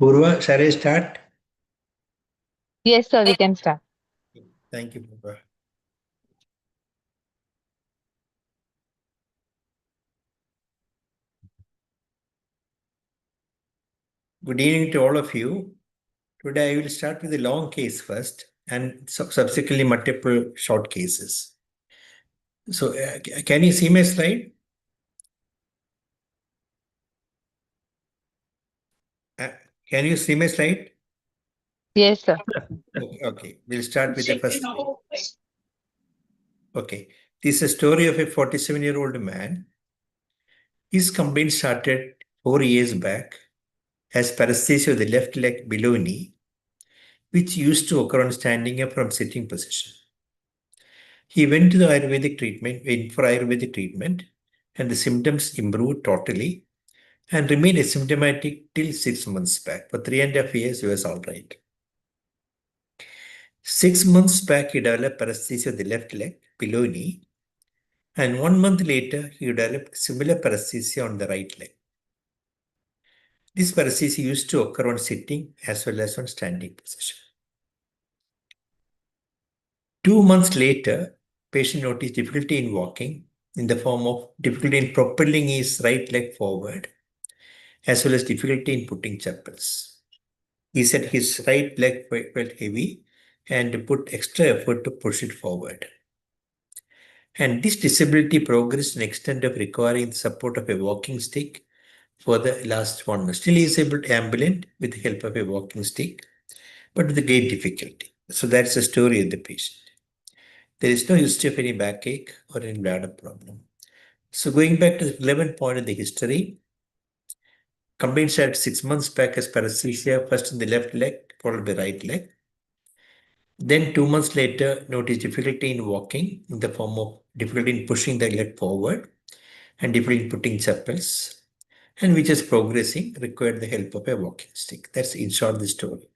Purva, shall I start? Yes, sir, we can start. Thank you, Purva. Good evening to all of you. Today I will start with a long case first and subsequently multiple short cases. So can you see my slide? Uh, can you see my slide? Yes, sir. Okay. We'll start with the first slide. Okay. This is a story of a 47-year-old man. His complaint started 4 years back as paresthesia of the left leg below knee, which used to occur on standing up from sitting position. He went to the went for Ayurvedic treatment, and the symptoms improved totally and remained asymptomatic till 6 months back. For 3.5 years, he was all right. 6 months back, he developed paresthesia of the left leg below knee, and 1 month later, he developed similar paresthesia on the right leg. This paresthesia used to occur on sitting as well as on standing position. 2 months later, patient noticed difficulty in walking in the form of difficulty in propelling his right leg forward, as well as difficulty in putting chappals. He said his right leg felt heavy and put extra effort to push it forward. And this disability progressed to an extent of requiring the support of a walking stick for the last 1 month. Still he is able to ambulate with the help of a walking stick, but with great difficulty. So that's the story of the patient. There is no history of any backache or any bladder problem. So going back to the relevant point of the history, complaint started 6 months back as paresthesia, first in the left leg, followed by right leg. Then 2 months later, noticed difficulty in walking in the form of difficulty in pushing the leg forward and difficulty in putting chappals, and which is progressing, required the help of a walking stick. That's in short the story.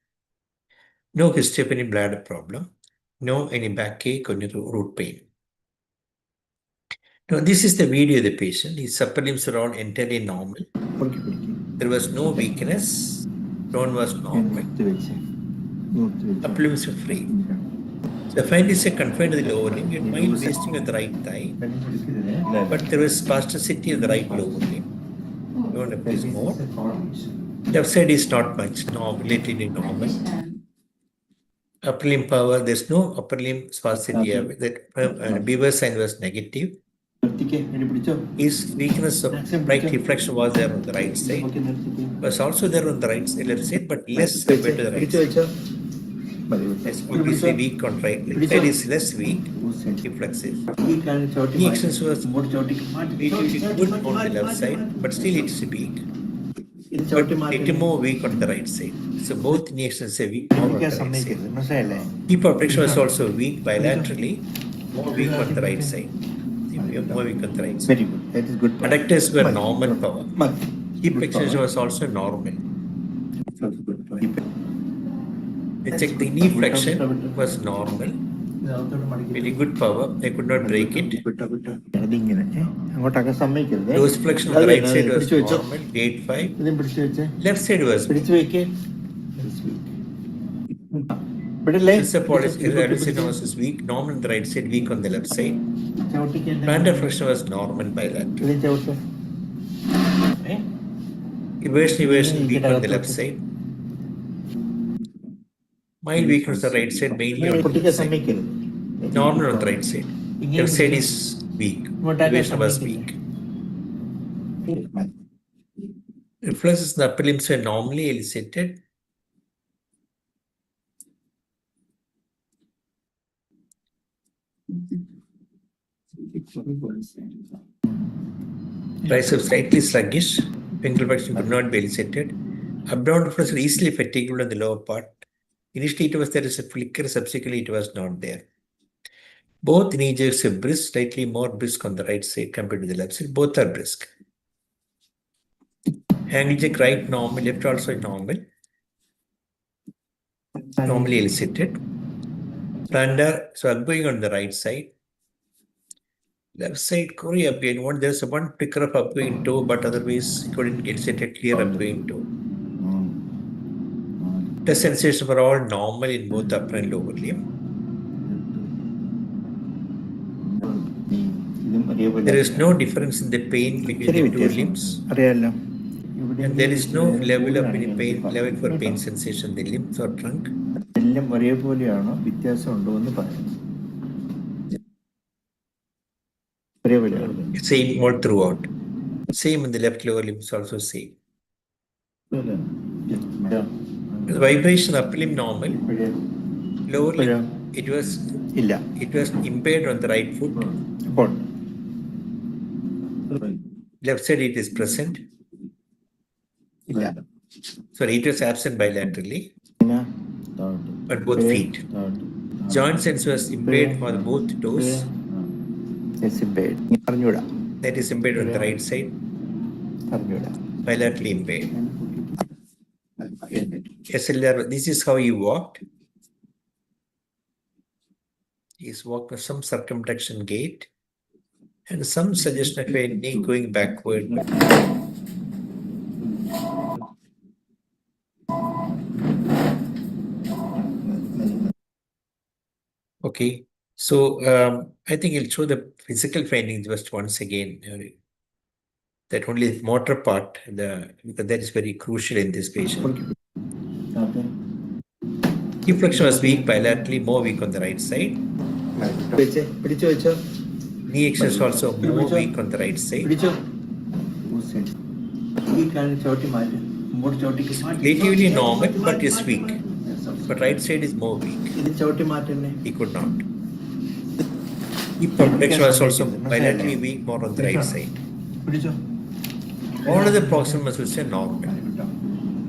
No history of any bladder problem, no any backache or any root pain. Now, this is the video of the patient. His upper limbs are all entirely normal. There was no weakness. Tone was normal. Upper limbs were free. So finally, is confined to the lower limb. You had mild wasting of the right thigh, but there was spasticity of the right lower limb. You want to please more. Left side is not much, relatively normal. Upper limb power, there's no upper limb spasticity. That Beaver sign was negative. His weakness of right reflection was there on the right side. Was also there on the right side, left side, but less compared to the right side. As obviously weak on right side is less weak, reflexive. Knee extension was relatively good on the left side, but still it's weak. But little more weak on the right side. So both knee extensions are weak more on the right side. Hip abduction was also weak bilaterally, more weak on the right side. More weak on the right side. Very good. That is good. Adductors were normal power. Hip extension was also normal. I checked the knee flexion was normal. Very good power. I could not break it. Nose flexion on the right side was normal, grade 5. Left side was weak. Adductor was weak, normal on the right side, weak on the left side. Plantar flexion was normal bilateral. Eversion weak on the left side. Mild weakness on the right side, mainly on the left side. Normal on the right side. Left side is weak. Eversion was weak. Reflexes in the upper limbs were normally elicited. Triceps slightly sluggish. Pingle flexion could not be elicited. Abdominal flexion easily fatigued on the lower part. Initially, it was there as a flicker. Subsequently, it was not there. Both knee joints are brisk, slightly more brisk on the right side compared to the left side. Both are brisk. Angle check right normal, left also normal. Normally elicited. Plantar swelling on the right side. Left side Korea upgoing. There's one flicker of upgoing toe, but otherwise it couldn't elicit a clear upgoing toe. The sensations were all normal in both upper and lower limb. There is no difference in the pain between the two limbs. And there is no level of any pain, level for pain sensation in the limbs or trunk. Same all throughout. Same in the left lower limbs also same. The vibration upper limb normal. Lower limb, it was impaired on the right foot. Left side it is present. Sorry, it was absent bilaterally. But both feet. Joint sense was impaired on both toes. That is impaired on the right side. Bilaterally impaired. SLR, this is how he walked. He's walked with some circumflexion gait and some suggestion of a knee going backward. Okay, so I think I'll show the physical findings just once again. That only motor part, because that is very crucial in this patient. Hip flexion was weak bilaterally, more weak on the right side. Knee extension is also more weak on the right side. Relatively normal, but is weak. But right side is more weak. He could not. Hip flexion was also bilaterally weak, more on the right side. All of the proximal muscles are normal.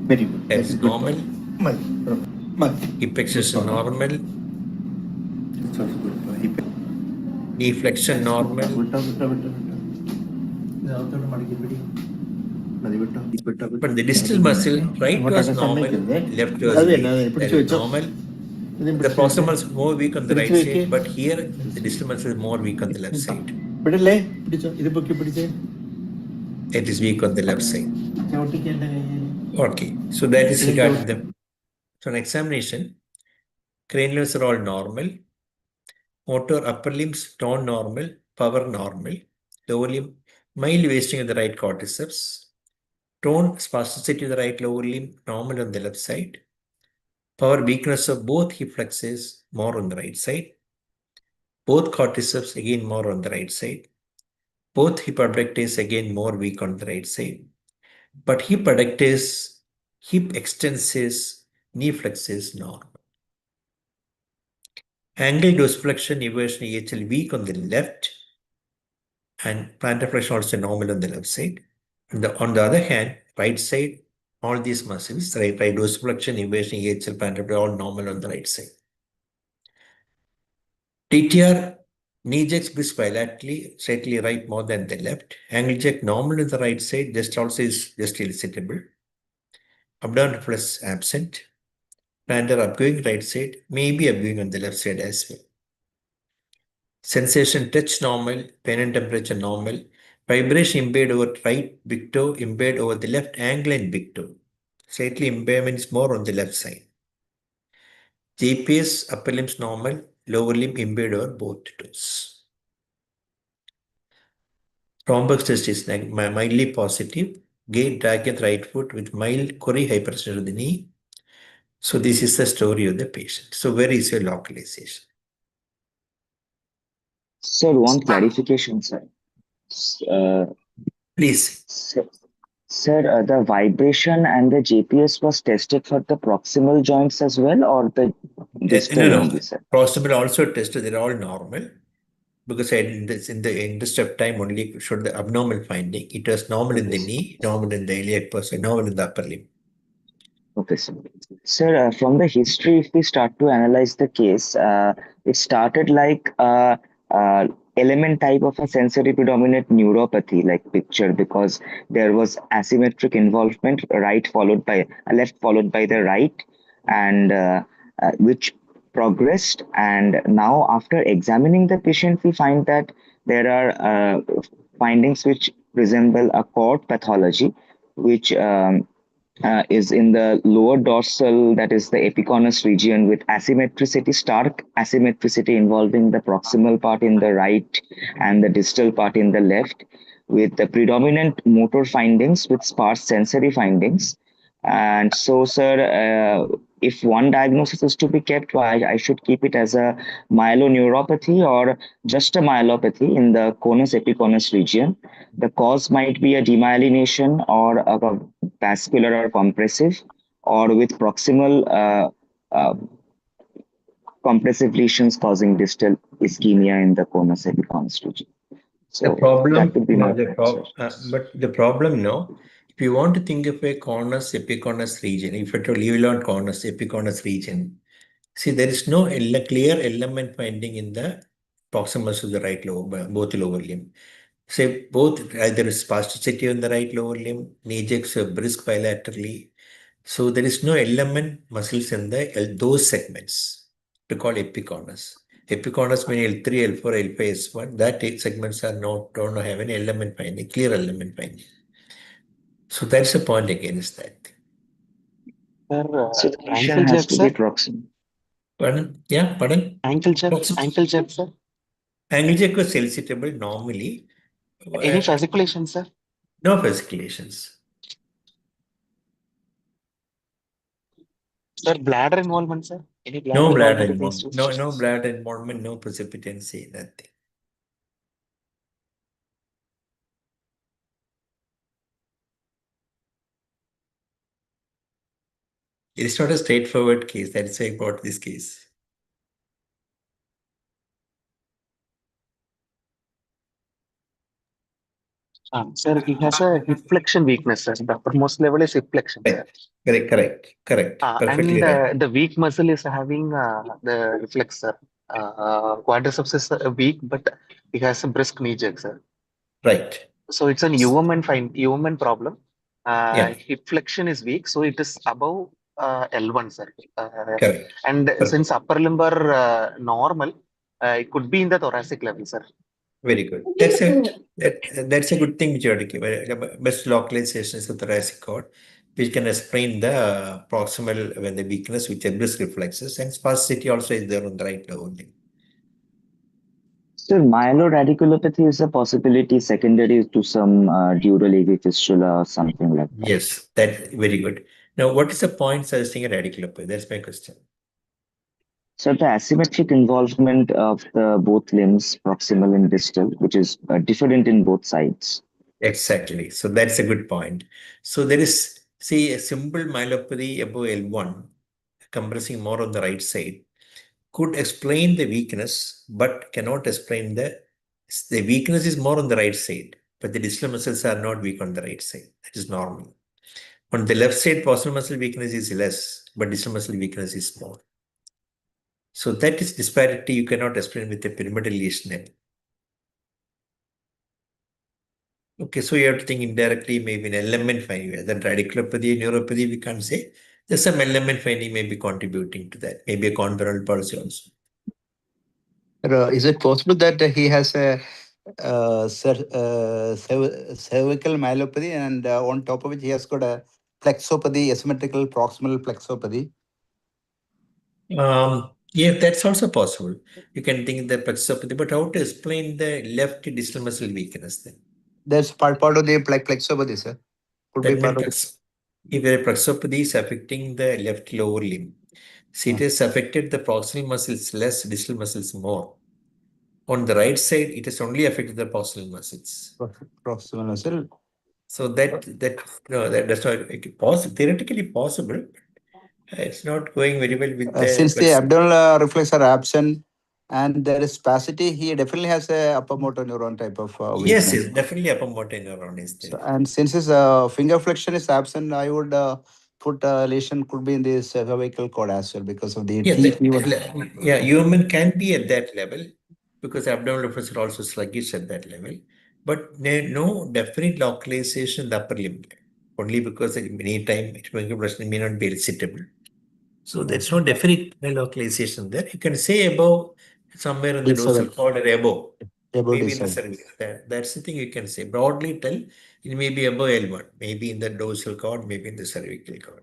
Very good. That is normal. Hip extension normal. Knee flexion normal. But the distal muscle, right was normal, left was weak. That is normal. The proximal muscle is more weak on the right side, but here the distal muscle is more weak on the left side. It is weak on the left side. Okay, so that is regarding the. So on examination, cranials are all normal. Motor upper limbs tone normal, power normal. Lower limb mild wasting of the right quadriceps. Tone spasticity of the right lower limb normal on the left side. Power weakness of both hip flexors more on the right side. Both quadriceps again more on the right side. Both hip abductors again more weak on the right side. But hip adductors, hip extensors, knee flexors normal. Angle dorsiflexion, eversion, AHL weak on the left, and plantar flexion also normal on the left side. On the other hand, right side, all these muscles, right dorsiflexion, eversion, AHL, plantar flexion, all normal on the right side. TTR, knee jerks bis bilaterally, slightly right more than the left. Angle jerk normal on the right side, just also is just elicitable. Abdominal flex absent. Plantar upgoing right side, maybe upgoing on the left side as well. Sensation touch normal, pain and temperature normal. Vibration impaired over right big toe, impaired over the left ankle and big toe. Slightly impairment is more on the left side. GPS upper limbs normal, lower limb impaired over both toes. Rombox test is mildly positive. Gait drag at right foot with mild Cori hyperextension of the knee. So this is the story of the patient. So where is your localization? Sir, one clarification, sir. Please. Sir, the vibration and the GPS was tested for the proximal joints as well, or the distal only, sir? Proximal also tested, they're all normal. Because in the interest of time only showed the abnormal finding. It was normal in the knee, normal in the iliac person, normal in the upper limb. Okay, sir. Sir, from the history, if we start to analyze the case, it started like element type of a sensory predominant neuropathy, like picture, because there was asymmetric involvement, left followed by the right, and which progressed. And now, after examining the patient, we find that there are findings which resemble a cord pathology, which is in the lower dorsal, that is the epiconus region, with asymmetricity, stark asymmetricity involving the proximal part in the right and the distal part in the left, with the predominant motor findings with sparse sensory findings. And so, sir, if one diagnosis is to be kept, I should keep it as a myeloneuropathy or just a myelopathy in the conus epiconus region. The cause might be a demyelination or a vascular or compressive, or with proximal uh, compressive lesions causing distal ischemia in the conus epiconus region. The So problem, that would be my but the problem now, if you want to think of a conus epiconus region, if at all leave on conus epiconus region, see there is no clear element finding in the proximus of the right lower, both lower limb. Say both either spasticity on the right lower limb, knee jerks are brisk bilaterally. So there is no element muscles in the those segments to call epiconus. Epiconus means L3, L4, L5, S1. That eight segments are don't have any element finding, clear element finding. So that's the point against that. so the lesion has to be proximal. Pardon? Yeah, pardon? Ankle jab, sir. Angle check was solicitable normally. Any fasciculation, sir? No fasciculations. Sir, bladder involvement, sir? Any bladder No bladder involvement? involvement. No bladder involvement, no precipitancy, nothing. It's not a straightforward case. That's why I brought this case. Sir, he has a hip flexion weakness, sir. The uppermost level is hip flexion, sir. Correct. Perfectly right. And the weak muscle is having the reflexor. Quadriceps is weak, but he has a brisk knee jerk, sir. Right. So it's an UMN problem. Yeah. Hip flexion is weak, so it is above L1, sir. Correct. And since upper limb are normal, it could be in the thoracic level, sir. Very good. That's a good thing which you are to give. Best localization is the thoracic cord, which can explain the proximal when the weakness with the brisk reflexes, and spasticity also is there on the right lower limb. So myeloradiculopathy is a possibility secondary to some dural AV fistula or something like that. Yes, that's very good. Now, what is the point suggesting a radiculopathy? That's my question. So the asymmetric involvement of the both limbs, proximal and distal, which is different in both sides. Exactly. So that's a good point. So there is, see, a simple myelopathy above L1, compressing more on the right side, could explain the weakness, but cannot explain the weakness is more on the right side, but the distal muscles are not weak on the right side. That is normal. On the left side, proximal muscle weakness is less, but distal muscle weakness is more. So that is disparity you cannot explain with a pyramidal lesion. Okay, so you have to think indirectly, maybe an element finding, whether radiculopathy, neuropathy, we can't say. There's some element finding may be contributing to that, maybe a conferral policy also. Is it possible that he has a cervical myelopathy and on top of it he has got a plexopathy, asymmetrical proximal plexopathy? Yeah, that's also possible. You can think the plexopathy, but how to explain the left distal muscle weakness then? That's part of the plexopathy, sir. Could be That part of means if a plexopathy is affecting the left lower limb, see, it has affected the proximal muscles less, distal muscles more. On the right side, it has only affected the proximal muscles. proximal muscle. So that's not possible. Theoretically possible. It's not going very well with the Since the abdominal reflex are absent and there is spasticity, he definitely has a upper motor neuron type of weakness. Yes, definitely upper motor neuron is there. So, and since his finger flexion is absent, I would put lesion could be in the cervical cord as well because of the human can be at that level because abdominal reflex are also sluggish at that level, but no definite localization in the upper limb, only because at many time finger flexion may not be elicitable. So there's no definite localization there. You can say above somewhere in the dorsal cord or above. Above maybe in the D7. cervical. That's the thing you can say. Broadly tell, it may be above L1, maybe in the dorsal cord, maybe in the cervical cord.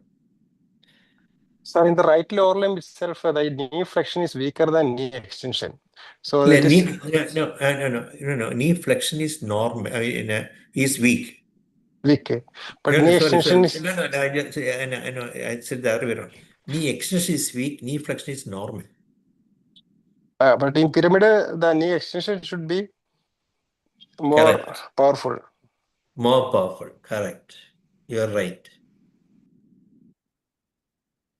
So in the right lower limb itself, the knee flexion is weaker than knee extension. So No, that is no. Knee flexion is normal. Is weak. weak. But No, knee sorry. extension is, No. I said the other way around. Knee extension is weak. Knee flexion is normal. but in pyramid, the knee extension should be more Correct. powerful. More powerful. Correct. You're right.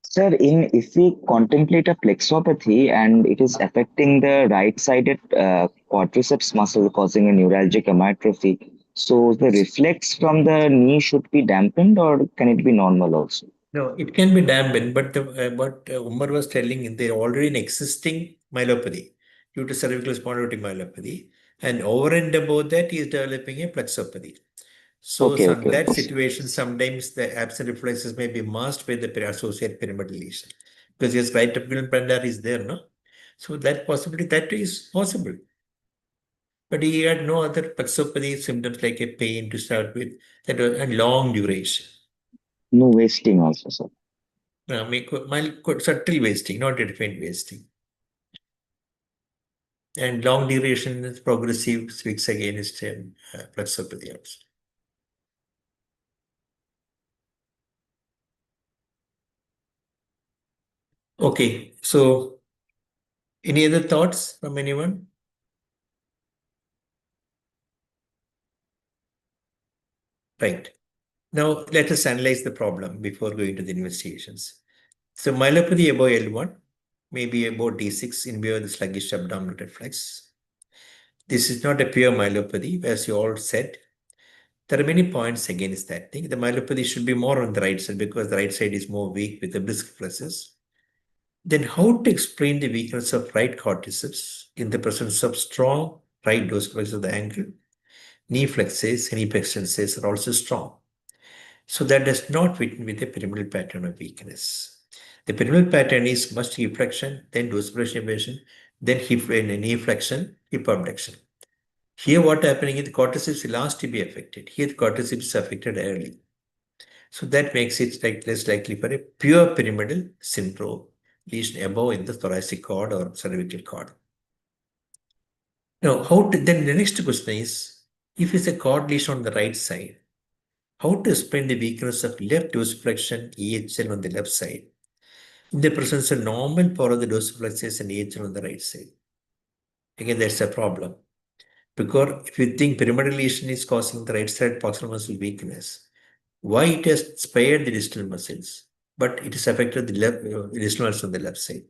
Sir, if we contemplate a plexopathy and it is affecting the right-sided quadriceps muscle causing a neuralgic amyotrophy, so the reflex from the knee should be dampened or can it be normal also? No, it can be dampened, but what Umar was telling, they're already an existing myelopathy due to cervical spondylotic myelopathy, and over and above that, he is developing a plexopathy. So, Okay, in okay, that okay. situation, sometimes the absent reflexes may be masked by the associated pyramidal lesion because his right abdominal pendar is there, no? So, that possibility, that is possible. But he had no other plexopathy symptoms like a pain to start with, that was a long duration. No wasting also, sir. Mild, subtle wasting, not a defined wasting. And long duration is progressive speaks against plexopathy also. Okay, so any other thoughts from anyone? Right. Now let us analyze the problem before going to the investigations. So myelopathy above L1, maybe about D6 in view of the sluggish abdominal reflex. This is not a pure myelopathy, as you all said. There are many points against that thing. The myelopathy should be more on the right side because the right side is more weak with the brisk reflexes. Then how to explain the weakness of right quadriceps in the presence of strong right dorsiflex of the ankle? Knee flexes, knee extensions are also strong. So that does not fit with the pyramidal pattern of weakness. The pyramidal pattern is first hip flexion, then dorsiflexion, then hip and knee flexion, hip abduction. Here what happening is the quadriceps last to be affected. Here the quadriceps is affected early. So that makes it less likely for a pure pyramidal syndrome lesion above in the thoracic cord or cervical cord. Now, then the next question is, if it's a cord lesion on the right side, how to explain the weakness of left dorsiflexion EHL on the left side in the presence of normal power of the dorsiflexus and EHL on the right side? Again, that's a problem. Because if you think pyramidal lesion is causing the right side proximal muscle weakness, why it has spared the distal muscles, but it has affected the left distal muscles on the left side?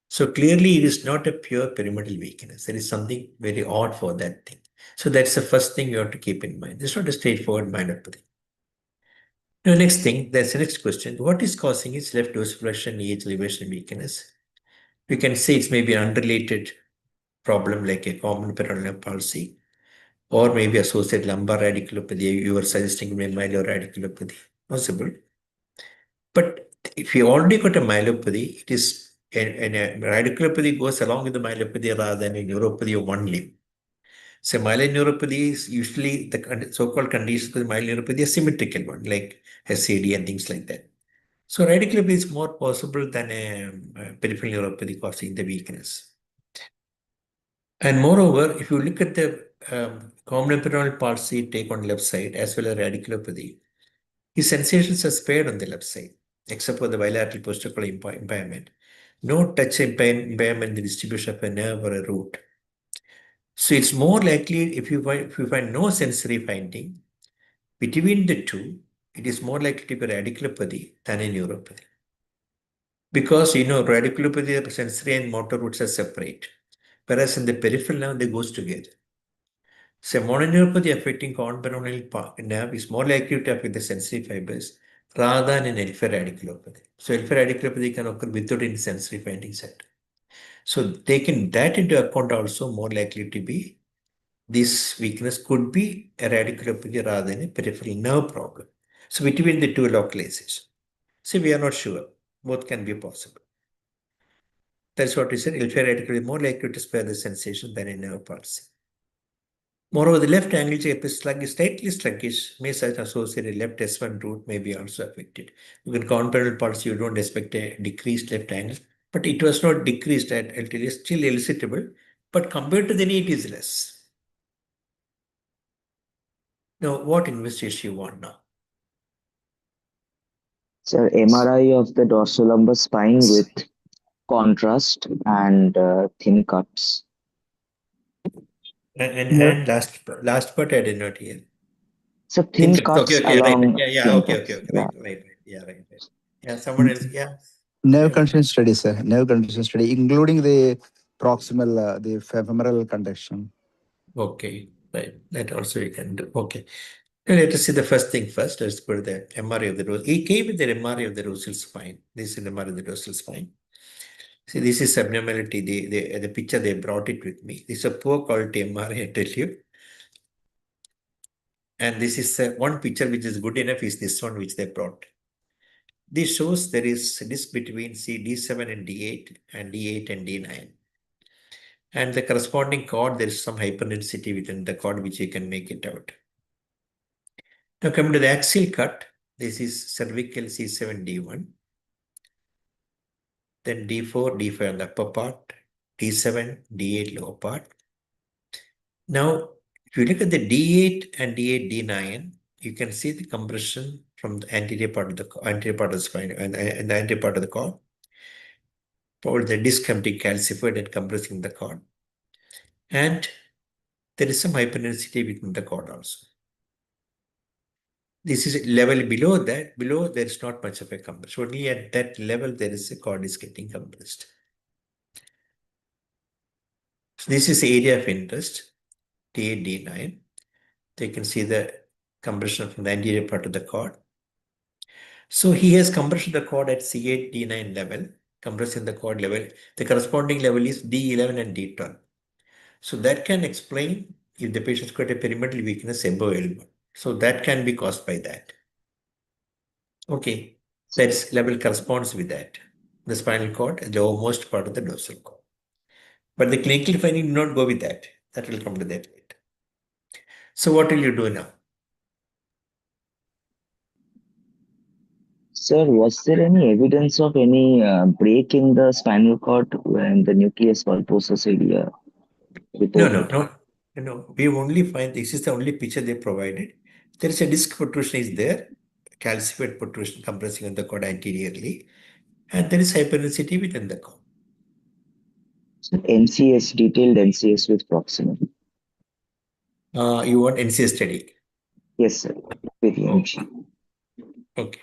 So clearly, it is not a pure pyramidal weakness. There is something very odd for that thing. So that's the first thing you have to keep in mind. It's not a straightforward myelopathy. Now, next thing, that's the next question. What is causing its left dorsiflexion EH elevation weakness? We can say it's maybe an unrelated problem like a common peroneal palsy, or maybe associated lumbar radiculopathy. You were suggesting myeloradiculopathy. Possible. But if you already got a myelopathy, it is and a radiculopathy goes along with the myelopathy rather than a neuropathy of one limb. So myeloneuropathy is usually the so-called conditions of myeloneuropathy are symmetrical one, like SAD and things like that. So radiculopathy is more possible than a peripheral neuropathy causing the weakness. And moreover, if you look at the common peroneal palsy take on left side as well as radiculopathy, his sensations are spared on the left side, except for the bilateral posterior impairment. No touch impairment in the distribution of a nerve or a root. So it's more likely if you find no sensory finding between the two, it is more likely to be radiculopathy than a neuropathy. Because radiculopathy, the sensory and motor roots are separate, whereas in the peripheral nerve they goes together. So mononeuropathy affecting conperoneal nerve is more likely to affect the sensory fibers rather than an alpha radiculopathy. So alpha radiculopathy can occur without any sensory findings at. So taking that into account also more likely to be this weakness could be a radiculopathy rather than a peripheral nerve problem. So between the two localizations. See, we are not sure. Both can be possible. That's what we said. Alpha radiculopathy is more likely to spare the sensation than a nerve palsy. Moreover, the left angle slug is slightly sluggish, may such associated left S1 root may be also affected. With conparal pulse, you don't expect a decreased left angle, but it was not decreased at it is still elicitable, but compared to the knee, it is less. Now, what investigation you want now? Sir, MRI of the dorsolumbar spine with contrast and thin cuts. And last part I did not hear. So thin cuts Okay, along right. Yeah, thin okay, cuts. right. Yeah, right. Yeah, someone else, yeah. Nerve condition study, sir. Nerve condition study, including the proximal, the femoral conduction. Okay, right. That also you can do. Okay. Now let us see the first thing first. Let's put the MRI of the dorsal. He came with the MRI of the dorsal spine. This is the MRI of the dorsal spine. See, this is abnormality. The picture, they brought it with me. This is a poor quality MRI, I tell you. And this is one picture which is good enough is this one which they brought. This shows there is a disc between D7 and D8 and D8 and D9. And the corresponding chord, there is some hyperdensity within the chord which you can make it out. Now coming to the axial cut, this is cervical C7 D1. Then D4, D5 on the upper part, D7, D8 lower part. Now, if you look at the D8 and D8, D9, you can see the compression from the anterior part of the spine and the anterior part of the cord. Probably the disc empty calcified and compressing the cord. And there is some hyperdensity within the cord also. This is level below that. Below, there is not much of a compression. Only at that level, there is a cord is getting compressed. So this is area of interest, D8, D9. So you can see the compression from the anterior part of the cord. So he has compressed the cord at C8, D9 level, compressing the cord level. The corresponding level is D11 and D12. So that can explain if the patient's got a perimeter weakness above L1. So that can be caused by that. Okay, that level corresponds with that. The spinal cord is the lowermost part of the dorsal cord. But the clinical finding do not go with that. That will come to that later. So what will you do now? Sir, was there any evidence of any break in the spinal cord when the nucleus pulposus area reported? No. We only find this is the only picture they provided. There is a disc protrusion is there, calcified protrusion compressing on the cord anteriorly, and there is hyperdensity within the cord. So NCS, detailed NCS with proximal. You want NCS study? Yes, sir. With EMG. Okay.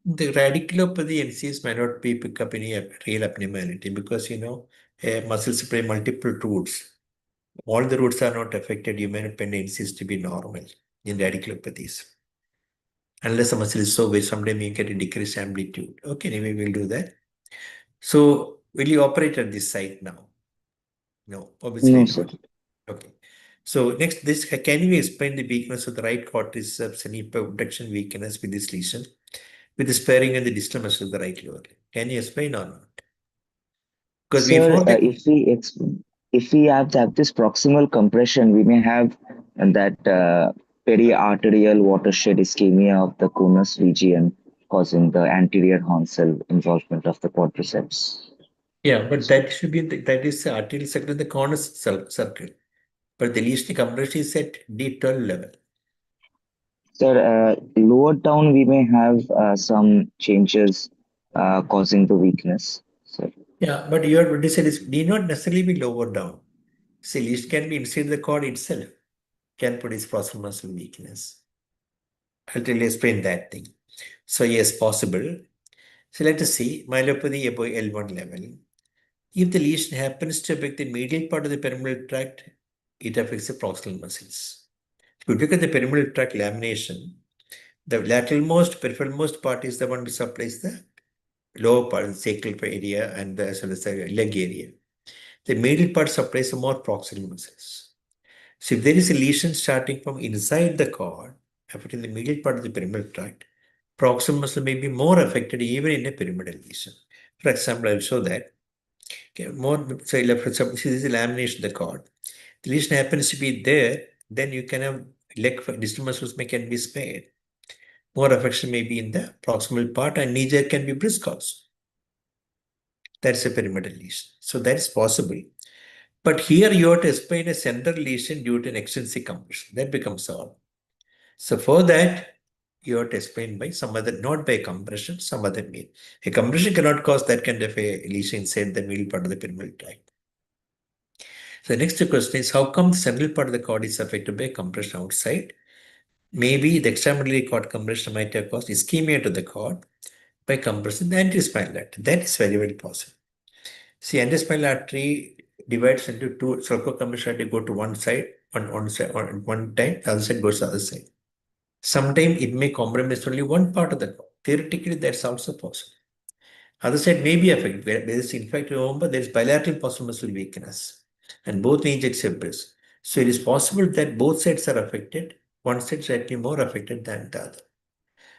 The radiculopathy NCS may not be pick up any real abnormality because muscles play multiple roots. All the roots are not affected. You may not find NCS to be normal in radiculopathies. Unless the muscle is so weak, sometimes you get a decreased amplitude. Okay, anyway, we'll do that. So, will you operate at this site now? No, obviously No, not. sir. Okay. So, next, can you explain the weakness of the right quadriceps and abduction weakness with this lesion, with the sparing and the distal muscle of the right lower leg? Can you explain or not? Because we Sir, found that. if we have this proximal compression, we may have that periarterial watershed ischemia of the conus region causing the anterior horn cell involvement of the quadriceps. Yeah, but that should be that is the arterial circle in the corner circle. But the least compression is at D12 level. Sir, lower down we may have some changes causing the weakness. Sir. Yeah, but what you said is need not necessarily be lower down. See, least can be inside the cord itself, can produce proximal muscle weakness. I'll tell you explain that thing. So yes, possible. So let us see myelopathy above L1 level. If the lesion happens to affect the medial part of the perimeral tract, it affects the proximal muscles. If you look at the perimeral tract lamination, the lateralmost, peripheralmost part is the one which supplies the lower part, the sacral area and as well as the leg area. The medial part supplies the more proximal muscles. So if there is a lesion starting from inside the cord, affecting the medial part of the perimeral tract, proximal muscle may be more affected even in a pyramidal lesion. For example, I'll show that. Okay, this is the lamination of the cord. The lesion happens to be there, then you can have distal muscles can be spared. More affection may be in the proximal part, and knee jerk can be brisk also. That's a pyramidal lesion. So that is possible. But here you have to explain a central lesion due to an extrinsic compression. That becomes all. So for that, you have to explain by some other, not by compression, some other mean. A compression cannot cause that kind of a lesion inside the middle part of the pyramidal tract. So the next question is, how come the central part of the cord is affected by compression outside? Maybe the extramedullary cord compression might have caused ischemia to the cord by compressing the anterspinal artery. That is very, very possible. See, anterspinal artery divides into two. Sulcocompression artery go to one side, on one time, the other side goes to the other side. Sometimes it may compromise only one part of the cord. Theoretically, that's also possible. Other side may be affected. There is, in fact, remember, there is bilateral postural muscle weakness, and both knee joints are brisk. So it is possible that both sides are affected. One side is slightly more affected than the other.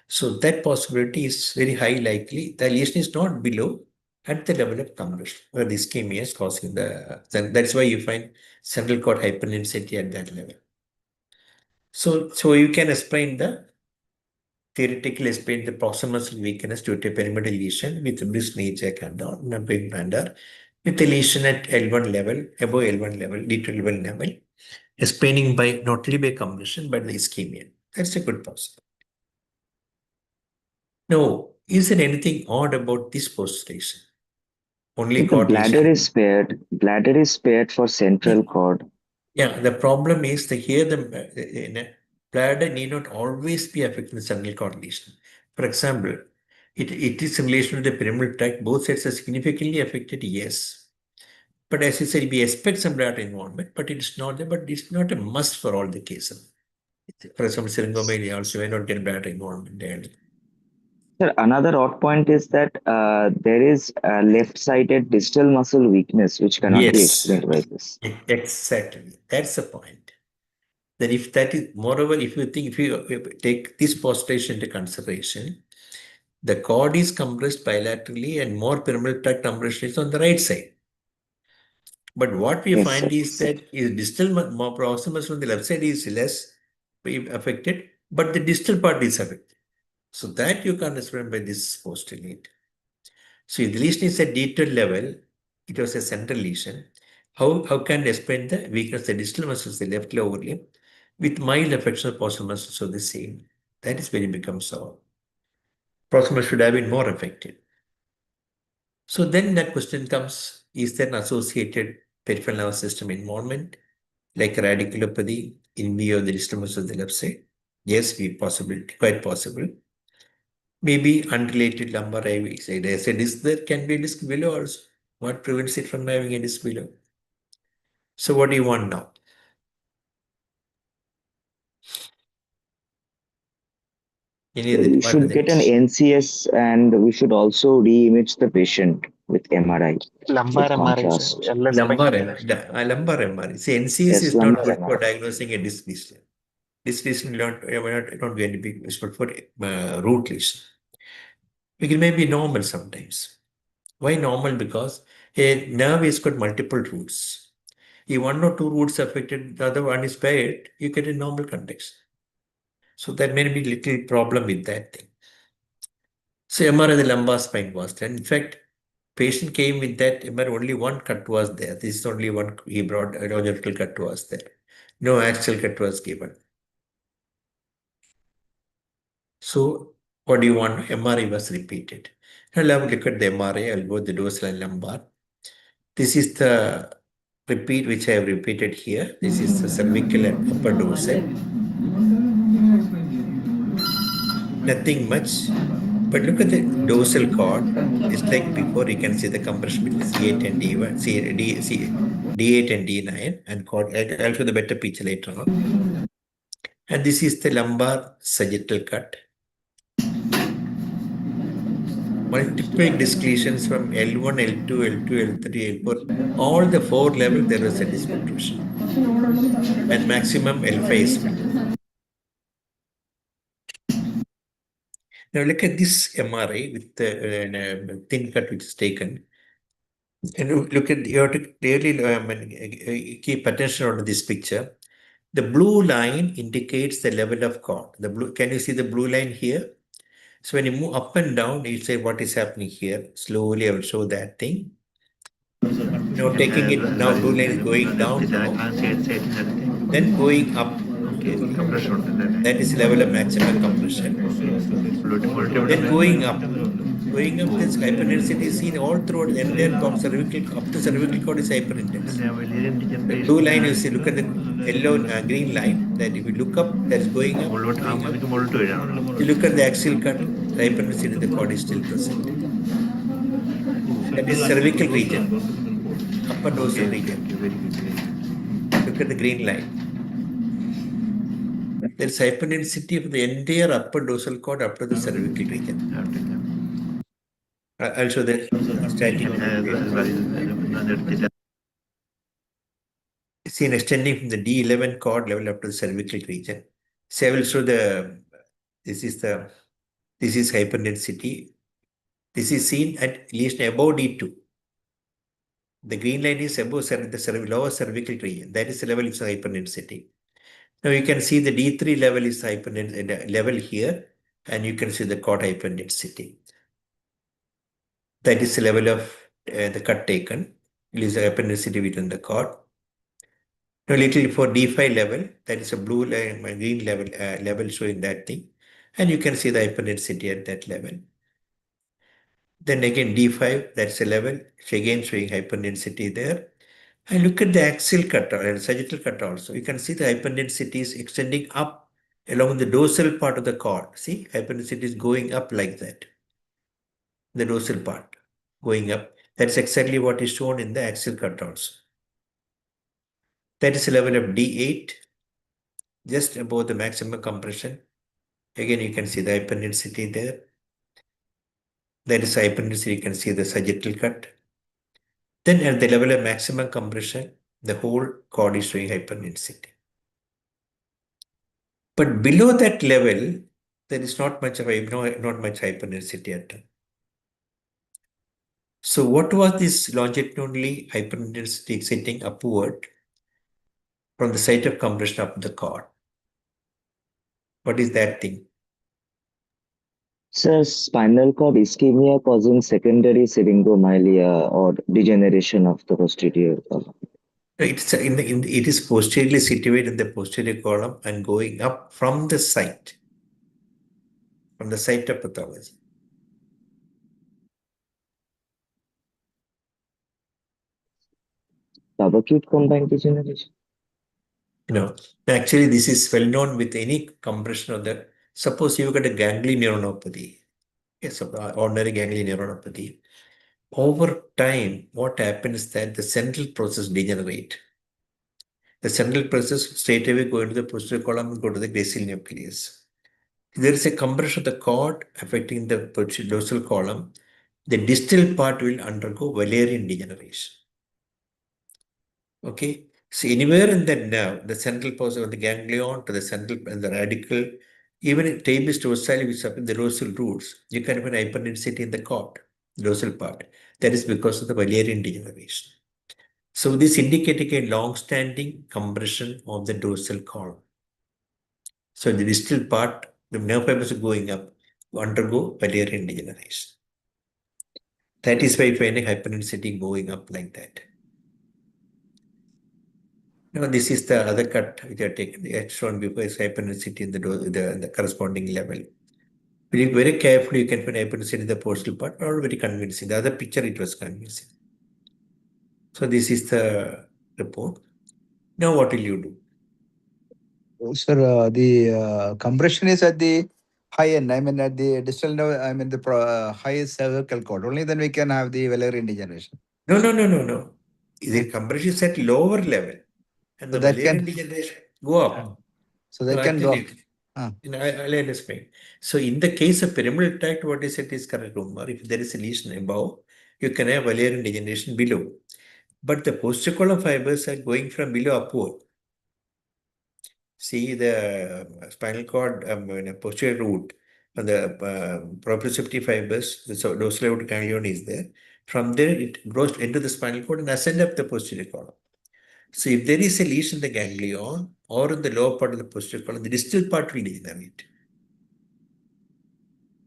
So that possibility is very high likely. The lesion is not below, at the level of compression, where the ischemia is causing that's why you find central cord hyperintensity at that level. So you can theoretically explain the proximal muscle weakness due to pyramidal lesion with brisk knee jerk and big blunder, with a lesion at L1 level, above L1 level, D2 L1 level, explaining by not only by compression but the ischemia. That's a good possibility. Now, is there anything odd about this postulation? Only The cord bladder lesion. is spared. Bladder is spared for central cord. Yeah, the problem is that here the bladder need not always be affected with central cord lesion. For example, it is in relation to the pyramidal tract. Both sides are significantly affected, yes. But as I said, we expect some bladder involvement, but it is not there. But it's not a must for all the cases. For example, syringomelia also may not get bladder involvement there. Sir, another odd point is that there is a left-sided distal muscle weakness which cannot be Yes, explained by this. exactly. That's the point. Then if that is, moreover, if you take this postulation into consideration, the cord is compressed bilaterally and more pyramidal tract compression is on the right side. But what we Yes, find sir. is that distal, more proximal on the left side is less affected, but the distal part is affected. So that you can explain by this postulate. So if the lesion is at D2 level, it was a central lesion. How can you explain the weakness of the distal muscles, the left lower limb, with mild affection of proximal muscles of the same? That is when it becomes so. Proximal should have been more affected. So then that question comes, is there an associated peripheral nervous system involvement, like radiculopathy in view of the distal muscles of the left side? Yes, quite possible. Maybe unrelated lumbar IV side. As a disc, there can be a disc below also. What prevents it from having a disc below? So what do you want now? We should get an NCS and we should also re-image the patient with MRI. Lumbar with MRI, contrast. sir. LS Lumbar MRI. MRI. See, NCS Yes, is not lumbar good for MRI. diagnosing a disc lesion. Disc lesion not going to be useful for root lesion. It may be normal sometimes. Why normal? Because a nerve has got multiple roots. If one or two roots affected, the other one is bad, you get a normal context. So there may be little problem with that thing. So MRI the lumbar spine was there. In fact, patient came with that MRI, only one cut was there. This is only one he brought, a longitudinal cut was there. No axial cut was given. So what do you want? MRI was repeated. Now have a look at the MRI. I'll go the dorsal and lumbar. This is the repeat which I have repeated here. This is the cervical and upper dorsal. Nothing much. But look at the dorsal cord. It's like before, you can see the compression between C8 and D1, D8 and D9, and cord. I'll show the better picture later on. And this is the lumbar sagittal cut. Multiple disc lesions from L1, L2, L2, L3, L4. All the four levels, there was a disc protrusion. And maximum L5 is below. Now look at this MRI with the thin cut which is taken. And look at, you have to really keep attention on this picture. The blue line indicates the level of cord. The blue, can you see the blue line here? So when you move up and down, you say what is happening here. Slowly, I will show that thing. Now taking it, now blue line is going down now, then going up. That is the level of maximum compression. Then going up. Going up, this hyperintensity is seen all throughout the entire cervical, up to cervical cord is hyperintense. The blue line, you see, look at the yellow, green line, that if you look up, that is going up, going up. You look at the axial cut, the hyperintensity in the cord is still present. That is cervical region, upper dorsal region. Look at the green line. There is hyperintensity of the entire upper dorsal cord up to the cervical region. I'll show the static. Seen extending from the D11 cord level up to the cervical region. So I will show this is hyperintensity. This is seen at least above D2. The green line is above the lower cervical region. That is the level of hyperintensity. Now you can see the D3 level is level here, and you can see the cord hyperintensity. That is the level of the cut taken. It is the hyperintensity within the cord. Now little for D5 level, that is a blue line, green level showing that thing. And you can see the hyperintensity at that level. Then again D5, that's a level, again showing hyperintensity there. And look at the axial cut and sagittal cut also. You can see the hyperintensity is extending up along the dorsal part of the cord. See, hyperintensity is going up like that. The dorsal part going up. That's exactly what is shown in the axial cut also. That is the level of D8, just above the maximum compression. Again, you can see the hyperintensity there. That is hyperintensity, you can see the sagittal cut. Then at the level of maximum compression, the whole cord is showing hyperintensity. But below that level, there is not much hyperintensity at all. So what was this longitudinally hyperintensity exciting upward from the site of compression up the cord? What is that thing? Sir, spinal cord ischemia causing secondary syringomyelia or degeneration of the posterior column. It's it is posteriorly situated in the posterior column and going up from the site of pathology. Subacute combined degeneration. No, actually, this is well known with any compression of the. Suppose you got a ganglion neuronopathy, yes, ordinary ganglion neuronopathy. Over time, what happens is that the central process degenerate. The central process straight away go into the posterior column and go to the basal nucleus. There is a compression of the cord affecting the dorsal column. The distal part will undergo Wallerian degeneration. Okay, so anywhere in that nerve, the central portion of the ganglion to the central and the radical, even in tabes dorsale, which are in the dorsal roots, you can have an hyperintensity in the cord, dorsal part. That is because of the Wallerian degeneration. So this indicating a long-standing compression of the dorsal column. So the distal part, the nerve fibers are going up, undergo Wallerian degeneration. That is why you find a hyperintensity going up like that. Now this is the other cut which I taken. It's shown before is hyperintensity in the corresponding level. Very carefully, you can find hyperintensity in the postal part, or very convincing. The other picture, it was convincing. So this is the report. Now what will you do? Sir, the compression is at the high end. I mean, at the distal level, I mean, the highest cervical cord. Only then we can have the Wallerian degeneration. No. The compression is at lower level. And So the that Wallerian can degeneration go up. So that No, can go. actually, I'll explain. So in the case of pyramidal tract, what is it is correct, Umar. If there is a lesion above, you can have Wallerian degeneration below. But the posterior column fibers are going from below upward. See the spinal cord, posterior root, and the proprioceptive fibers, so dorsal ganglion is there. From there, it goes into the spinal cord and ascend up the posterior column. So if there is a lesion in the ganglion or in the lower part of the posterior column, the distal part will degenerate.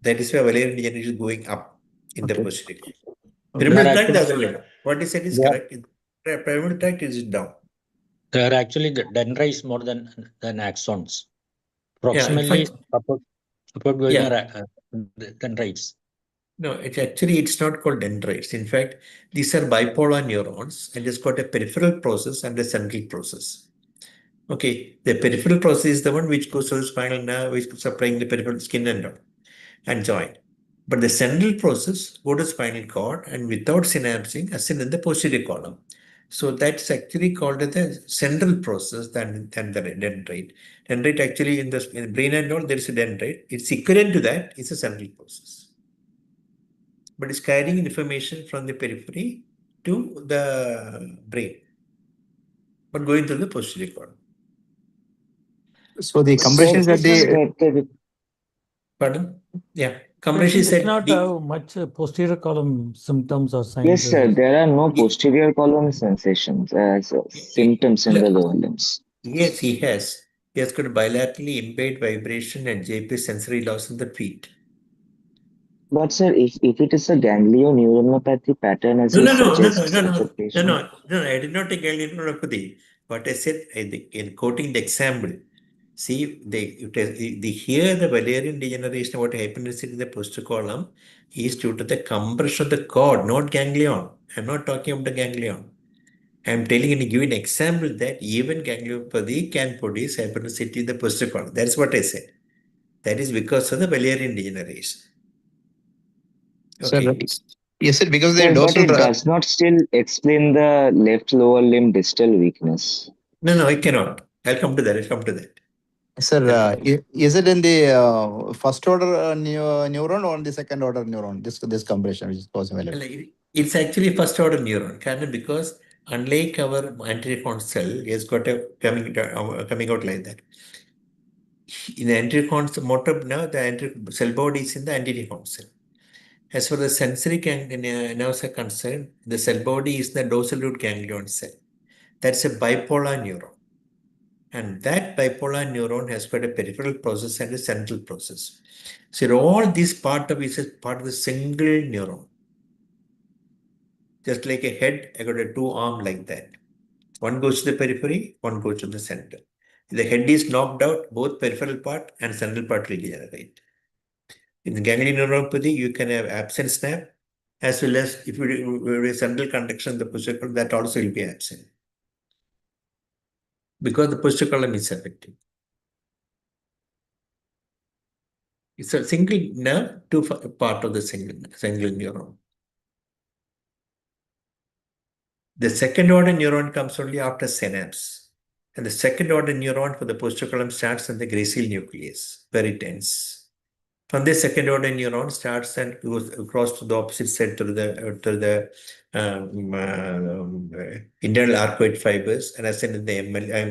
That is why Valerian degeneration is going up in the posterior column. Pyramidal tract, the other way. What is said is correct. Pyramidal tract is down. There are actually the dendrites more than axons. Yeah, in Proximally fact, upward going yeah. dendrites. No, it's not called dendrites. In fact, these are bipolar neurons, and it's got a peripheral process and a central process. Okay, the peripheral process is the one which goes to the spinal nerve, which is supplying the peripheral skin and joint. But the central process go to spinal cord and without synapsing ascend in the posterior column. So that's actually called the central process than the dendrite. Dendrite actually in the brain and all, there is a dendrite. It's equivalent to that, it's a central process. But it's carrying information from the periphery to the brain, but going through the posterior column. So the compression is at the Pardon? Yeah, compression is Patient at does not have much posterior column symptoms or signs. Yes, sir. There are no posterior column sensations as symptoms in the lower limbs. Yes, he has. He has got bilaterally impaired vibration and JP sensory loss in the feet. But sir, if it is a ganglioneuropathy pattern as you suggest, such a patient. No, I did not take ganglioneuropathy. What I said in quoting the example, see, here the Valerian degeneration, what happens in the posterior column is due to the compression of the cord, not ganglion. I'm not talking about the ganglion. I'm telling you, give an example that even ganglionopathy can produce hypertonicity in the posterior column. That's what I said. That is because of the Valerian degeneration. Okay. Yes, sir, because Sir, the but dorsal. it does not still explain the left lower limb distal weakness. No, I cannot. I'll come to that. Sir, is it in the first order neuron or in the second order neuron? This compression which is causing Valerian. It's actually first order neuron, because unlike our anterior horn cell, it's got a coming out like that. In the anterior horn motor, now the anterior cell body is in the anterior horn cell. As far as sensory nerves are concerned, the cell body is the dorsal root ganglion cell. That's a bipolar neuron. And that bipolar neuron has got a peripheral process and a central process. So all this part of it is part of the single neuron. Just like a head, I got a two arm like that. One goes to the periphery, one goes to the center. If the head is knocked out, both peripheral part and central part will degenerate. In the ganglion neuropathy, you can have absent snap, as well as if you have a central conduction in the posterior column, that also will be absent. Because the posterior column is affected. It's a single nerve, two part of the single neuron. The second order neuron comes only after synapse. And the second order neuron for the posterior column starts in the gracile nucleus, where it ends. From the second order neuron starts and goes across to the opposite side to the internal arcuate fibers and ascend in the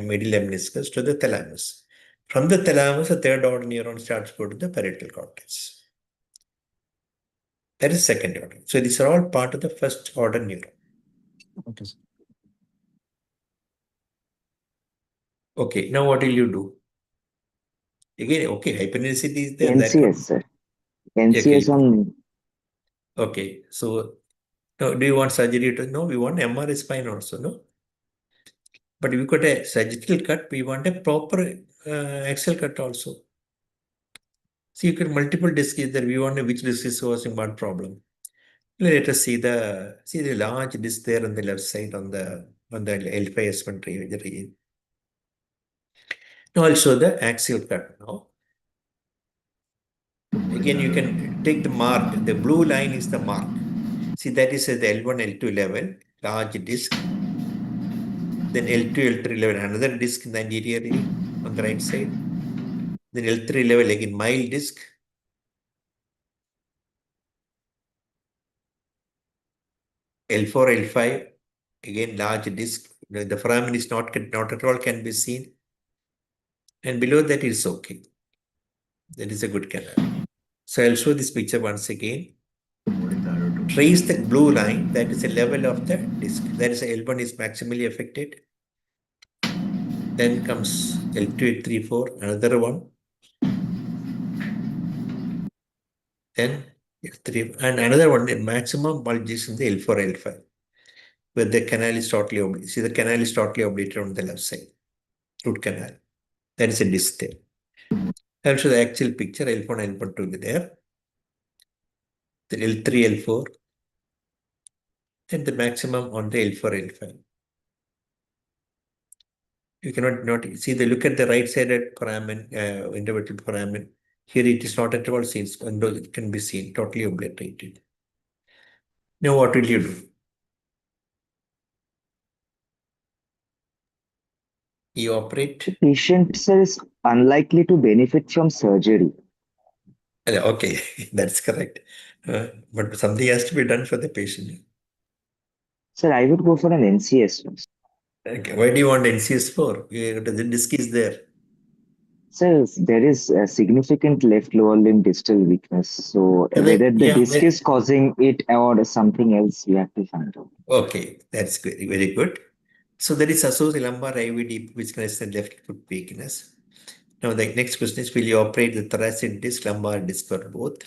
medial meniscus to the thalamus. From the thalamus, the third order neuron starts to go to the parietal cortex. That is second order. So these are all part of the first order neuron. Okay, sir. Okay, now what will you do? Again, okay, hyperintensity is there. NCS, sir. NCS on. Okay, so do you want surgery to? No, we want MRI spine also, no? But if we got a surgical cut, we want a proper axial cut also. See, you can multiple discs there. We want which disc is causing what problem. Let us see the large disc there on the left side on the L5S1 region. Now I'll show the axial cut now. Again, you can take the mark. The blue line is the mark. See, that is at the L1, L2 level, large disc. Then L2, L3 level, another disc in the anterior on the right side. Then L3 level, again, mild disc. L4, L5, again, large disc. The foramen is not at all can be seen. And below that is okay. That is a good canal. So I'll show this picture once again. Trace the blue line, that is the level of the disc. That is L1 is maximally affected. Then comes L2834, another one. Then L3, and another one, the maximum bulge is in the L4, L5, where the canal is totally obliterated. See, the canal is totally obliterated on the left side, root canal. There is a disc there. I'll show the actual picture. L1, L1 will be there. The L3, L4, and the maximum on the L4, L5. You cannot not see the look at the right sided foramen, intervertebral foramen. Here it is not at all seen, it can be seen, totally obliterated. Now what will you do? You operate. The patient, sir, is unlikely to benefit from surgery. Okay, that's correct. But something has to be done for the patient. Sir, I would go for an NCS first. Okay, why do you want NCS for? The disc is there. Sir, there is a significant left lower limb distal weakness. So whether the disc is causing it or something else, we have to find out. Okay, that's good, very good. So there is associated lumbar IVD, which connects the left foot weakness. Now the next question is, will you operate the thoracic disc, lumbar disc, or both?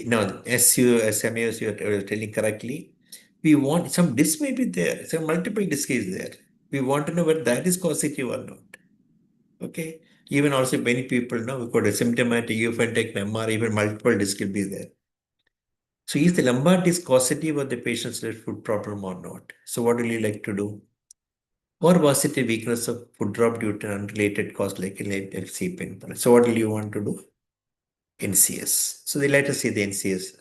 Now, as you are telling correctly, we want some disc may be there, some multiple disc is there. We want to know whether that is causative or not. Okay. Even also many people know we've got a symptomatic take MR, even multiple disc will be there. So is the lumbar disc causative of the patient's left foot problem or not? So what will you like to do? Or was it a weakness of foot drop due to unrelated cause like FC pain? So what will you want to do? NCS. So they let us see the NCS.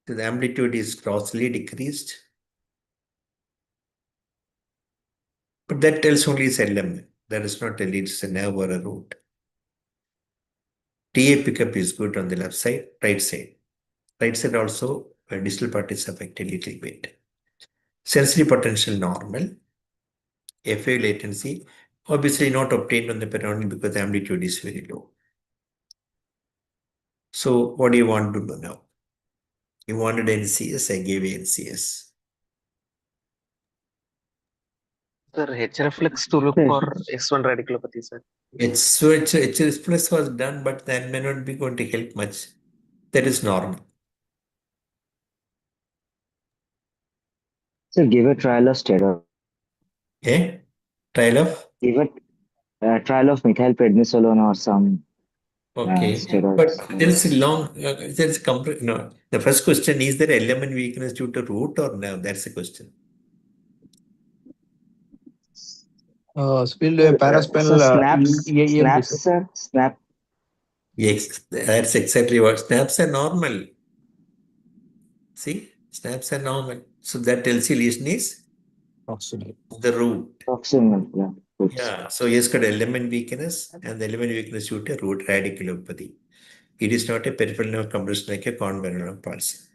So the amplitude is grossly decreased. But that tells only is LM. That is not tell it's a nerve or a root. TA pickup is good on the left side, right side. Right side also, distal part is affected a little bit. Sensory potential normal. FA latency, obviously not obtained on the perineum because the amplitude is very low. So what do you want to do now? You wanted NCS, I gave you NCS. Sir, H reflex to look for X1 radiculopathy, sir. So H reflex was done, but that may not be going to help much. That is normal. So give a trial of steroid. Okay? Trial of? Give a trial of methylprednisolone or some steroids. But there is a long, there is no. The first question is there element weakness due to root or no? That's the question. Spill paraspinal snaps, sir. Snap. Yes, that's exactly what snaps are normal. See, snaps are normal. So that tells you lesion is the root. Proximal, yeah. Yeah, so yes, got element weakness and the element weakness due to root radiculopathy. It is not a peripheral nerve compression like a conventional pulse.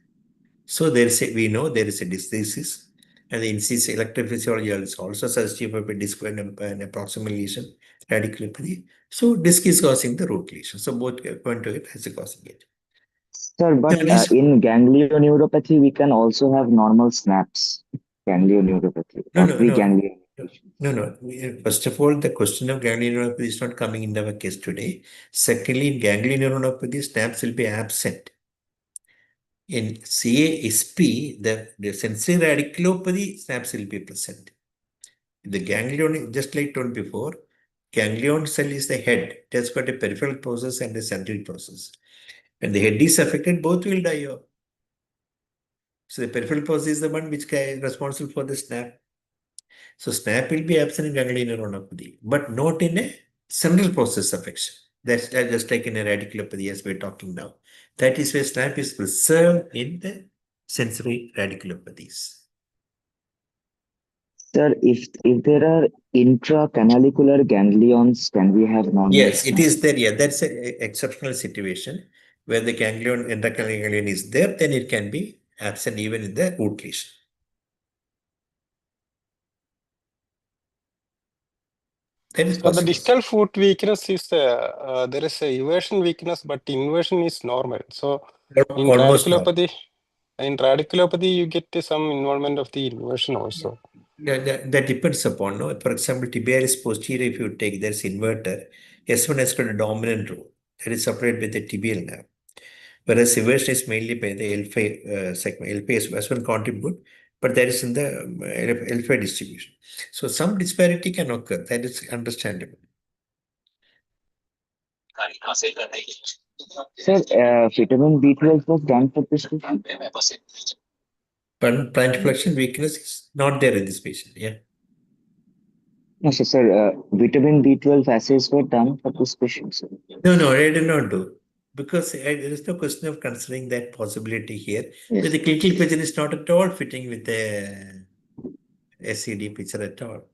So we know there is a disease, and the NC's electrophysiology is also suggestive of a disc and a proximal lesion, radiculopathy. So disc is causing the root lesion. So both point to it as a causing it. Sir, but in ganglioneuropathy, we can also have normal snaps. Ganglioneuropathy. No. First of all, the question of ganglioneuropathy is not coming in our case today. Secondly, in ganglioneuropathy, snaps will be absent. In CASP, the sensory radiculopathy, snaps will be present. The ganglion, just like told before, ganglion cell is the head. It has got a peripheral process and a central process. When the head is affected, both will die off. So the peripheral process is the one which is responsible for the snap. So snap will be absent in ganglion neuronopathy, but not in a central process affection. That's just like in a radiculopathy as we're talking now. That is where snap is preserved in the sensory radiculopathies. Sir, if there are intracanalicular ganglions, can we have normal? Yes, it is there. Yeah, that's an exceptional situation where the intracanalicular ganglion is there, then it can be absent even in the root lesion. That is possible. So the distal foot weakness is there is a inversion weakness, but inversion is normal. So in radiculopathy, you get some involvement of the inversion also. That depends upon, no? For example, tibialis posterior, if you take, there's inverter. S1 has got a dominant role that is supplied by the tibial nerve. Whereas inversion is mainly by the L5 segment. L5 has one contribute, but that is in the L5 distribution. So some disparity can occur. That is understandable. Sir, vitamin B12 was done for this patient? But plantar flexion weakness is not there in this patient. Yeah. No, sir, vitamin B12 assays were done for this patient, sir. No, I did not do. Because there is no question of considering that possibility here. Yes. But the clinical picture is not at all fitting with the SCD picture at all.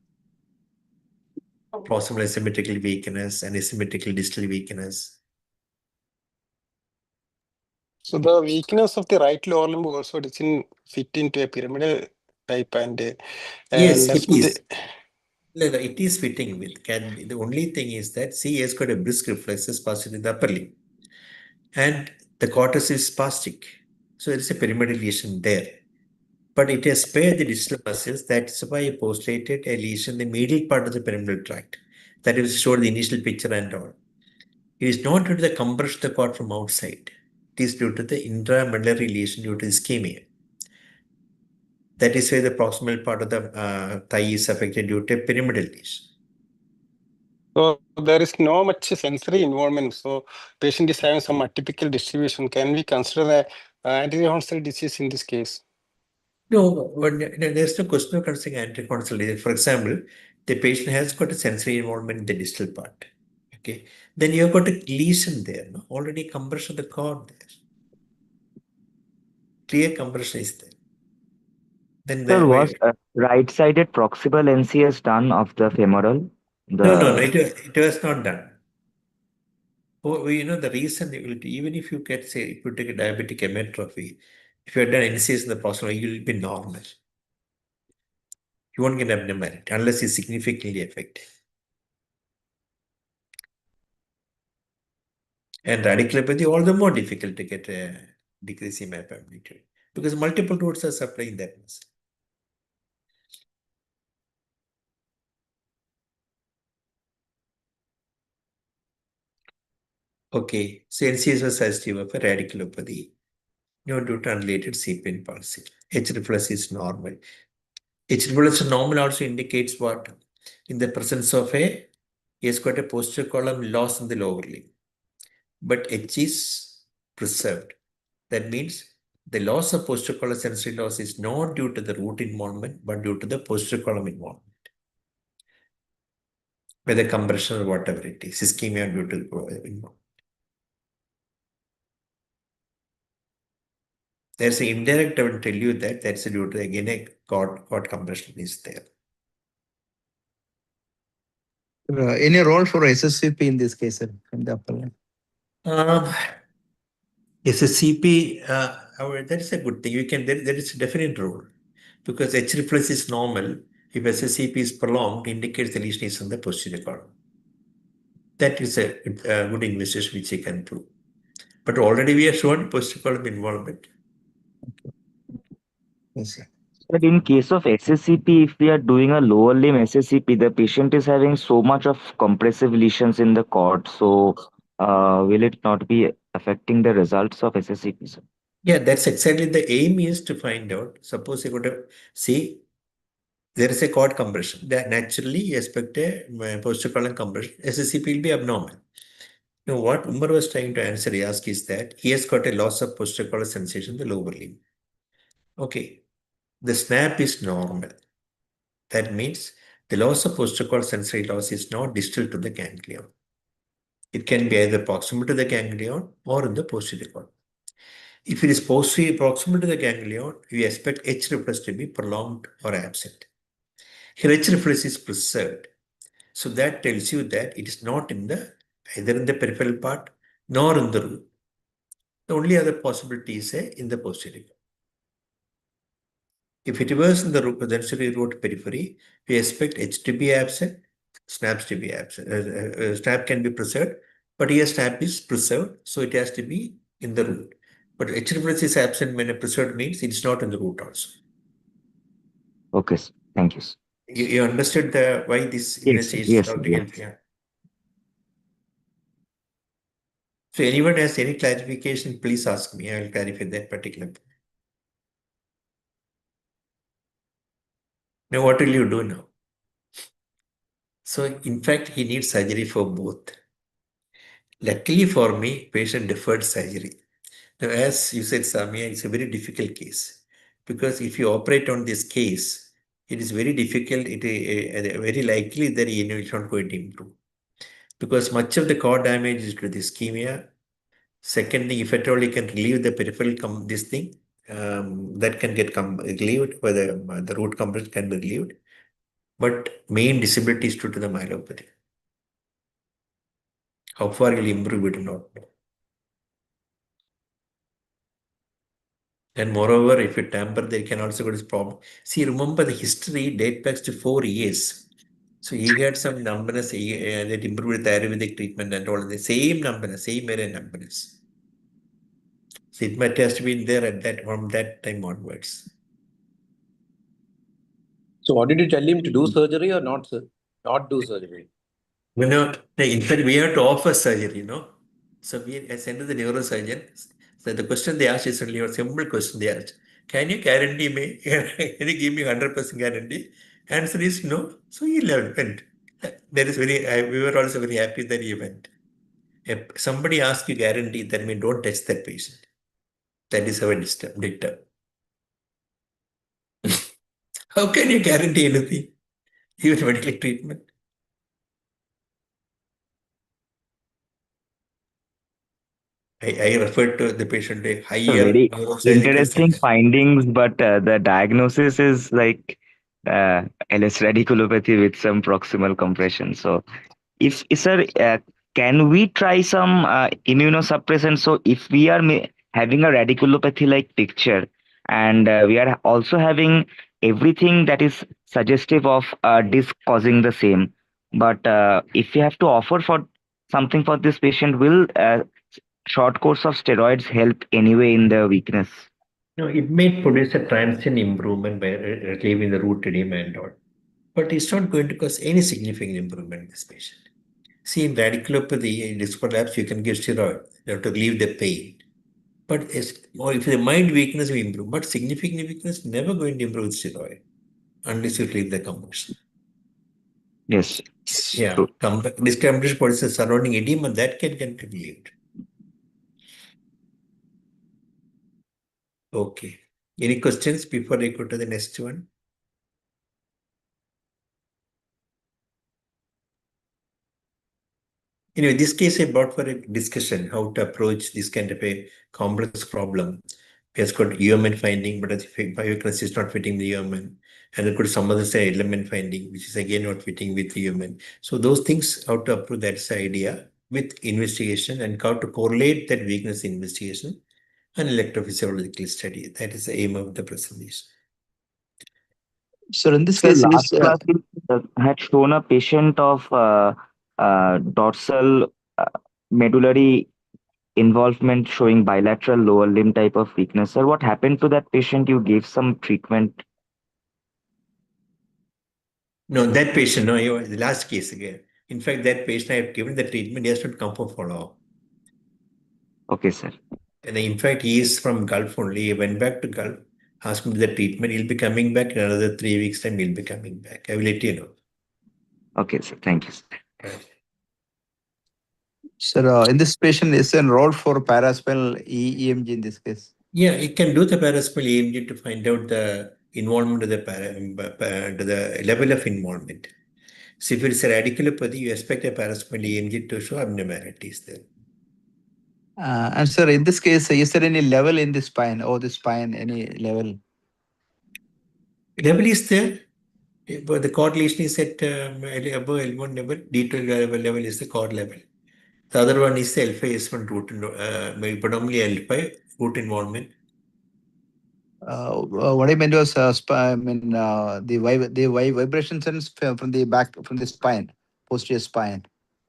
Proximal asymmetrical weakness and asymmetrical distal weakness. So the weakness of the right lower limb also doesn't fit into a pyramidal type, and Yes, less it with is. It is fitting with. The only thing is that C has got a brisk reflexes passing in the upper limb. And the cortex is spastic. So there is a pyramidal lesion there. But it has spared the distal muscles. That's why I postulated a lesion in the middle part of the pyramidal tract. That is showed the initial picture and all. It is not due to the compression of the cord from outside. It is due to the intramedullary lesion due to ischemia. That is why the proximal part of the thigh is affected due to a pyramidal lesion. So there is no much sensory involvement. So patient is having some atypical distribution. Can we consider the anterior console disease in this case? No, there's no question of considering anticonsole disease. For example, the patient has got a sensory involvement in the distal part. Okay, then you've got a lesion there, no? Already compression of the cord there. Clear compression is there. Then Sir, was right-sided proximal NCS done of the femoral? No, it was not done. Oh, the reason, even if you get, say, if you take a diabetic hematrophy, if you have done NCS in the proximal, you will be normal. You won't get abnormality unless it's significantly affected. And radiculopathy, all the more difficult to get a decrease in map amplitude because multiple routes are supplying that muscle. Okay, so NCS was suggestive of a radiculopathy, due to unrelated CPN palsy. H reflex is normal. H reflex normal also indicates what? In the presence of he has got a posterior column loss in the lower limb, but H is preserved. That means the loss of posterior column sensory loss is not due to the root involvement, but due to the posterior column involvement. Whether compression or whatever it is, ischemia due to involvement. There's an indirect, I will tell you that that's due to, again, a cord compression is there. Any role for SSCP in this case, sir, from the upper limb? SSCP, that is a good thing. There is a definite role because H reflex is normal. If SSCP is prolonged, indicates the lesion is on the posterior column. That is a good investigation which you can do. But already we have shown posterior column involvement. Yes, sir. But in case of SSCP, if we are doing a lower limb SSCP, the patient is having so much of compressive lesions in the cord. So will it not be affecting the results of SSCP, sir? Yeah, that's exactly the aim is to find out. Suppose you got to see there is a cord compression. That naturally you expect a posterior column compression. SSCP will be abnormal. Now, what Umar was trying to answer, ask is that he has got a loss of posterior column sensation in the lower limb. Okay, the snap is normal. That means the loss of posterior column sensory loss is not distal to the ganglion. It can be either proximal to the ganglion or in the posterior column. If it is proximal to the ganglion, we expect H reflex to be prolonged or absent. Here H reflex is preserved. So that tells you that it is not either in the peripheral part nor in the root. The only other possibility is in the posterior. If it was in the root, potentially root periphery, we expect H to be absent, snaps to be absent. Snap can be preserved, but here snap is preserved, so it has to be in the root. But H reflex is absent when a preserved means it's not in the root also. Okay, sir. Thank you, sir. You understood why this Yes, sir. is Yes, out sir. to help? Yes. Yeah. So anyone has any clarification, please ask me. I will clarify that particular point. Now, what will you do now? So, in fact, he needs surgery for both. Luckily for me, patient deferred surgery. Now, as you said, Samia, it's a very difficult case because if you operate on this case, it is very difficult. It is very likely that he is not going to improve because much of the core damage is to the ischemia. Second thing, if at all you can relieve the peripheral this thing, that can get relieved, whether the root compression can be relieved. But main disability is due to the myelopathy. How far you'll improve, we do not know. And moreover, if you tamper, there can also go this problem. See, remember the history date back to 4 years. So he had some numbness that improved with Ayurvedic treatment and all the same numbness, same area numbness. So it might have been there at that from that time onwards. So what did you tell him to do surgery or not, sir? Not do surgery. In fact, we have to offer surgery, So I sent to the neurosurgeon. So the question they asked is only a simple question they asked. Can you guarantee me? Can you give me 100% guarantee? Answer is no. So he went. That is we were also very happy that he went. If somebody asks you guarantee, that means don't touch that patient. That is our dictum. How can you guarantee anything? Even medical treatment. I referred to the patient a higher Very neurosurgical interesting center. findings, but the diagnosis is like LS radiculopathy with some proximal compression. So, if sir, can we try some immunosuppressant? So, if we are having a radiculopathy-like picture, and we are also having everything that is suggestive of disc causing the same, but if you have to offer for something for this patient, will short course of steroids help anyway in the weakness? No, it may produce a transient improvement by relieving the root edema and all, but it's not going to cause any significant improvement in this patient. See, in radiculopathy, in disc prolapse, you can give steroid to relieve the pain. But if the mind weakness will improve, but significant weakness never going to improve with steroid unless you relieve the compression. Yes. Yeah, True. disc compression produces surrounding edema that can get relieved. Okay. Any questions before I go to the next one? Anyway, this case I brought for a discussion how to approach this kind of a complex problem. It has got UMN finding, but biochemistry is not fitting the UMN. And it could some other say element finding, which is again not fitting with the UMN. So those things, how to approach that's the idea with investigation and how to correlate that weakness investigation and electrophysiological study. That is the aim of the presentation. So in this So case, last class you had shown a patient of dorsal medullary involvement showing bilateral lower limb type of weakness. Sir, what happened to that patient? You gave some treatment. No, that patient, no, the last case again. In fact, that patient I have given the treatment, he has not come for follow-up. Okay, sir. And in fact, he is from Gulf only. He went back to Gulf, asked him the treatment. He'll be coming back in another 3 weeks' time. He'll be coming back. I will let you know. Okay, sir. Thank you, sir. Right. sir, in this patient is enrolled for paraspinal EMG in this case. Yeah, you can do the paraspinal EMG to find out the involvement of the to the level of involvement. So if it's a radiculopathy, you expect a paraspinal EMG to show abnormalities there. And sir, in this case, is there any level in the spine or the spine, any level? Level is there. But the cord lesion is at above L1 level, D12 level is the cord level. The other one is the L5 S1 root, predominantly L5 root involvement. What I meant was, I mean, the vibration sense from the back, from the spine, posterior spine.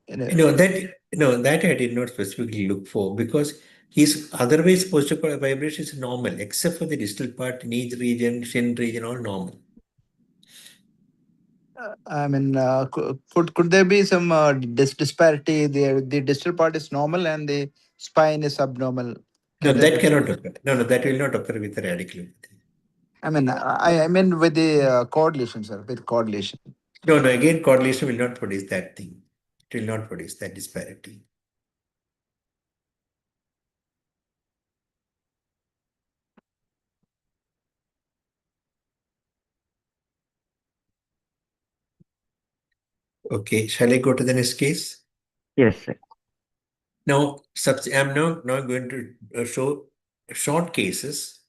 That I did not specifically look for because his otherwise posterior vibration is normal except for the distal part, knee region, shin region, all normal. I mean, could there be some disparity? The distal part is normal and the spine is abnormal. No, Can there that be- cannot occur. No, that will not occur with the radiculopathy. I mean, I mean with the correlation, sir, with correlation. No, again, correlation will not produce that thing. It will not produce that disparity. Okay, shall I go to the next case? Yes, sir. Now, I'm now going to show short cases.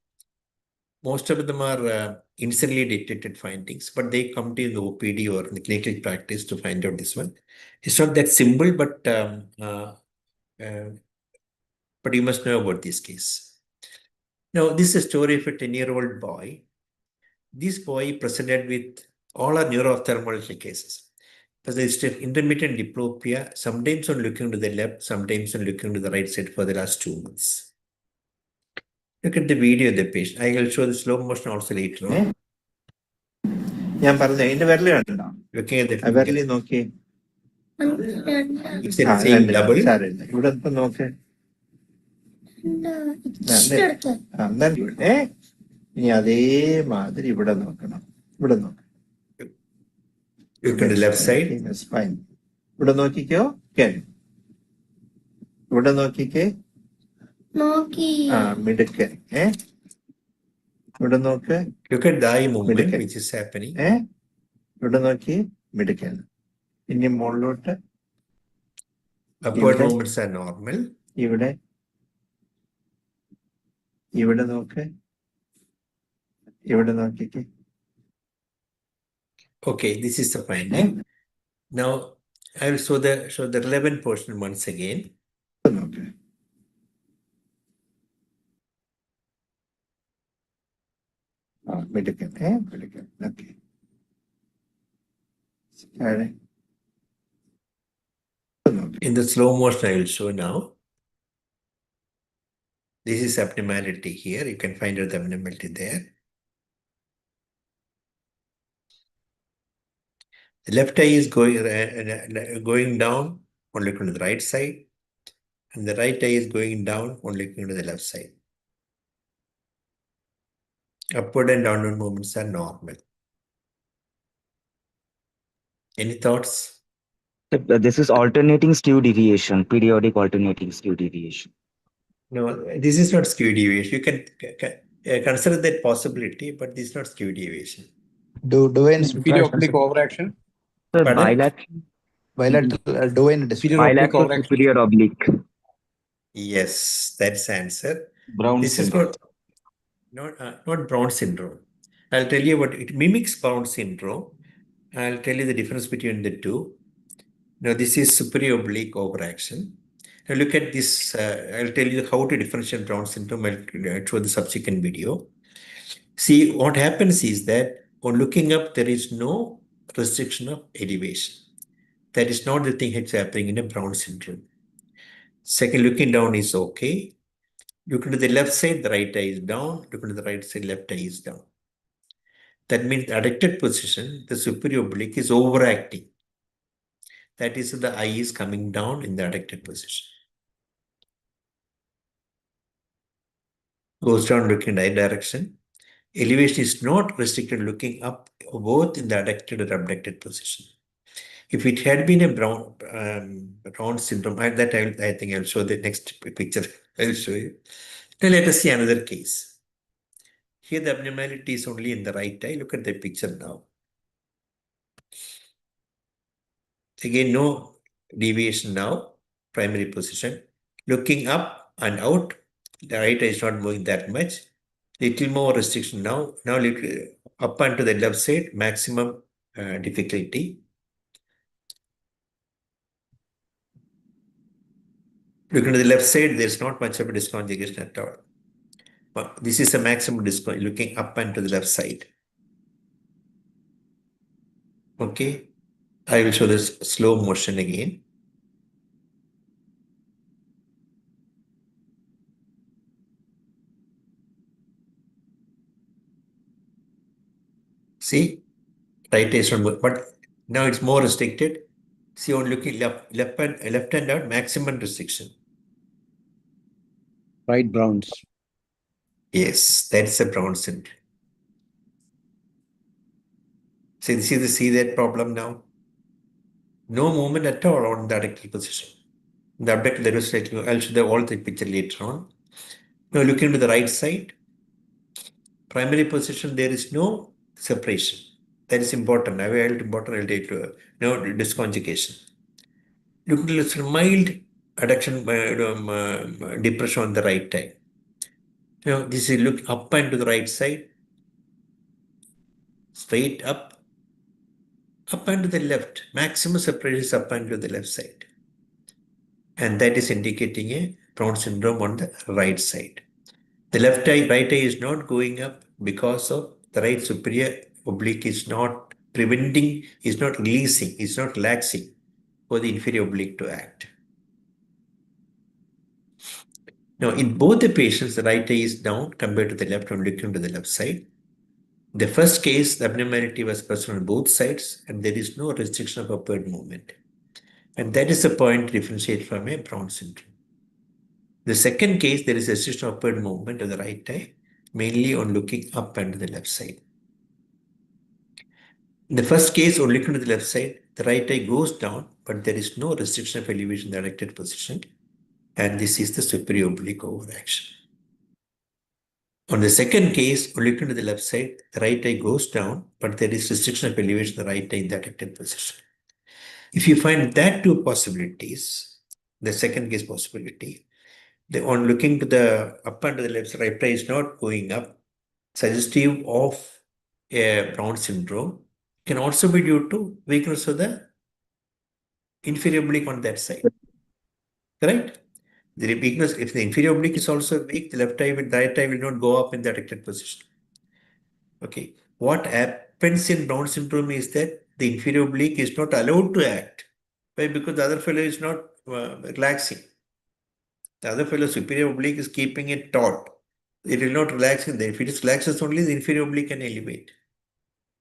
Most of them are instantly detected findings, but they come to the OPD or in the clinical practice to find out this one. It's not that simple, but you must know about this case. Now, this is a story of a 10-year-old boy. This boy presented with all our neuroophthalmology cases. But there's intermittent diplopia, sometimes on looking to the left, sometimes on looking to the right side for the last 2 months. Look at the video of the patient. I will show the slow motion also later on. ഞാൻ പറഞ്ഞു അതിന്റെ വിരല് കണ്ടോ Looking at the വിരല് നോക്കി it's saying double. സാരമില്ല ഇവിടെ ഇപ്പൊ നോക്ക് ഇനി അതേമാതിരി ഇവിടെ നോക്കണം ഇവിടെ നോക്ക് Look at the left side. Spine ഇവിടെ നോക്കിക്കോ ഇവിടെ നോക്കിക്കേ മിടുക്കൻ ഇവിടെ നോക്ക് Look at the eye movement which is happening. ഇവിടെ നോക്കി മിടുക്കൻ ഇനി മുകളിലോട്ട് Upward movements are normal. ഇവിടെ ഇവിടെ നോക്ക് ഇവിടെ നോക്കിക്കേ Okay, this is the finding. Now I will show the relevant portion once again. നോക്ക് മിടുക്കൻ മിടുക്കൻ okay In the slow motion, I will show now. This is abnormality here. You can find out the abnormality there. The left eye is going down, only looking to the right side. And the right eye is going down, only looking to the left side. Upward and downward movements are normal. Any thoughts? This is alternating skew deviation, periodic alternating skew deviation. No, this is not skew deviation. You can consider that possibility, but this is not skew deviation. Duane Superior oblique overaction. So Pardon? bilateral Duane bilateral superior oblique. Yes, that's the answer. Brown This syndrome. is not Brown syndrome. I'll tell you what it mimics Brown syndrome. I'll tell you the difference between the two. Now, this is superior oblique overaction. Now, look at this. I'll tell you how to differentiate Brown syndrome. I'll show the subsequent video. See, what happens is that on looking up, there is no restriction of elevation. That is not the thing that's happening in a Brown syndrome. Second, looking down is okay. Looking to the left side, the right eye is down. Looking to the right side, left eye is down. That means the adducted position, the superior oblique is overacting. That is, the eye is coming down in the adducted position. Goes down looking in the eye direction. Elevation is not restricted looking up both in the adducted or abducted position. If it had been a Brown syndrome, I think I'll show the next picture. I'll show you. Now let us see another case. Here the abnormality is only in the right eye. Look at the picture now. Again, no deviation now, primary position. Looking up and out, the right eye is not moving that much. Little more restriction now. Now little up and to the left side, maximum difficulty. Looking to the left side, there's not much of a disconjugation at all. But this is a maximum disconjugation, looking up and to the left side. Okay, I will show this slow motion again. See, right eye is not moving, but Now it's more restricted. See, on looking left hand out, maximum restriction. Right, Browns. Yes, that's a Brown syndrome. So see that problem now? No movement at all on the adductor position. The abductor, there was like, I'll show all the picture later on. Now looking to the right side, primary position, there is no separation. That is important. I'll take no disconjugation. Looking at mild adduction depression on the right eye. Now this is look up and to the right side, straight up and to the left. Maximum separation is up and to the left side. And that is indicating a Brown syndrome on the right side. The right eye is not going up because of the right superior oblique is not preventing, is not releasing, is not relaxing for the inferior oblique to act. Now, in both the patients, the right eye is down compared to the left when looking to the left side. The first case, the abnormality was present on both sides, and there is no restriction of upward movement. And that is the point to differentiate from a Brown syndrome. The second case, there is a restriction of upward movement of the right eye, mainly on looking up and to the left side. In the first case, on looking to the left side, the right eye goes down, but there is no restriction of elevation in the adducted position. And this is the superior oblique overaction. On the second case, on looking to the left side, the right eye goes down, but there is restriction of elevation of the right eye in the adducted position. If you find that two possibilities, the second case possibility, on looking to the up and to the left, right eye is not going up, suggestive of a Brown syndrome, can also be due to weakness of the inferior oblique on that side. Correct? The weakness, if the inferior oblique is also weak, the right eye will not go up in the adducted position. Okay. What happens in Brown syndrome is that the inferior oblique is not allowed to act. Why? Because the other fellow is not relaxing. The other fellow superior oblique is keeping it taut. It will not relax. If it relaxes only, the inferior oblique can elevate.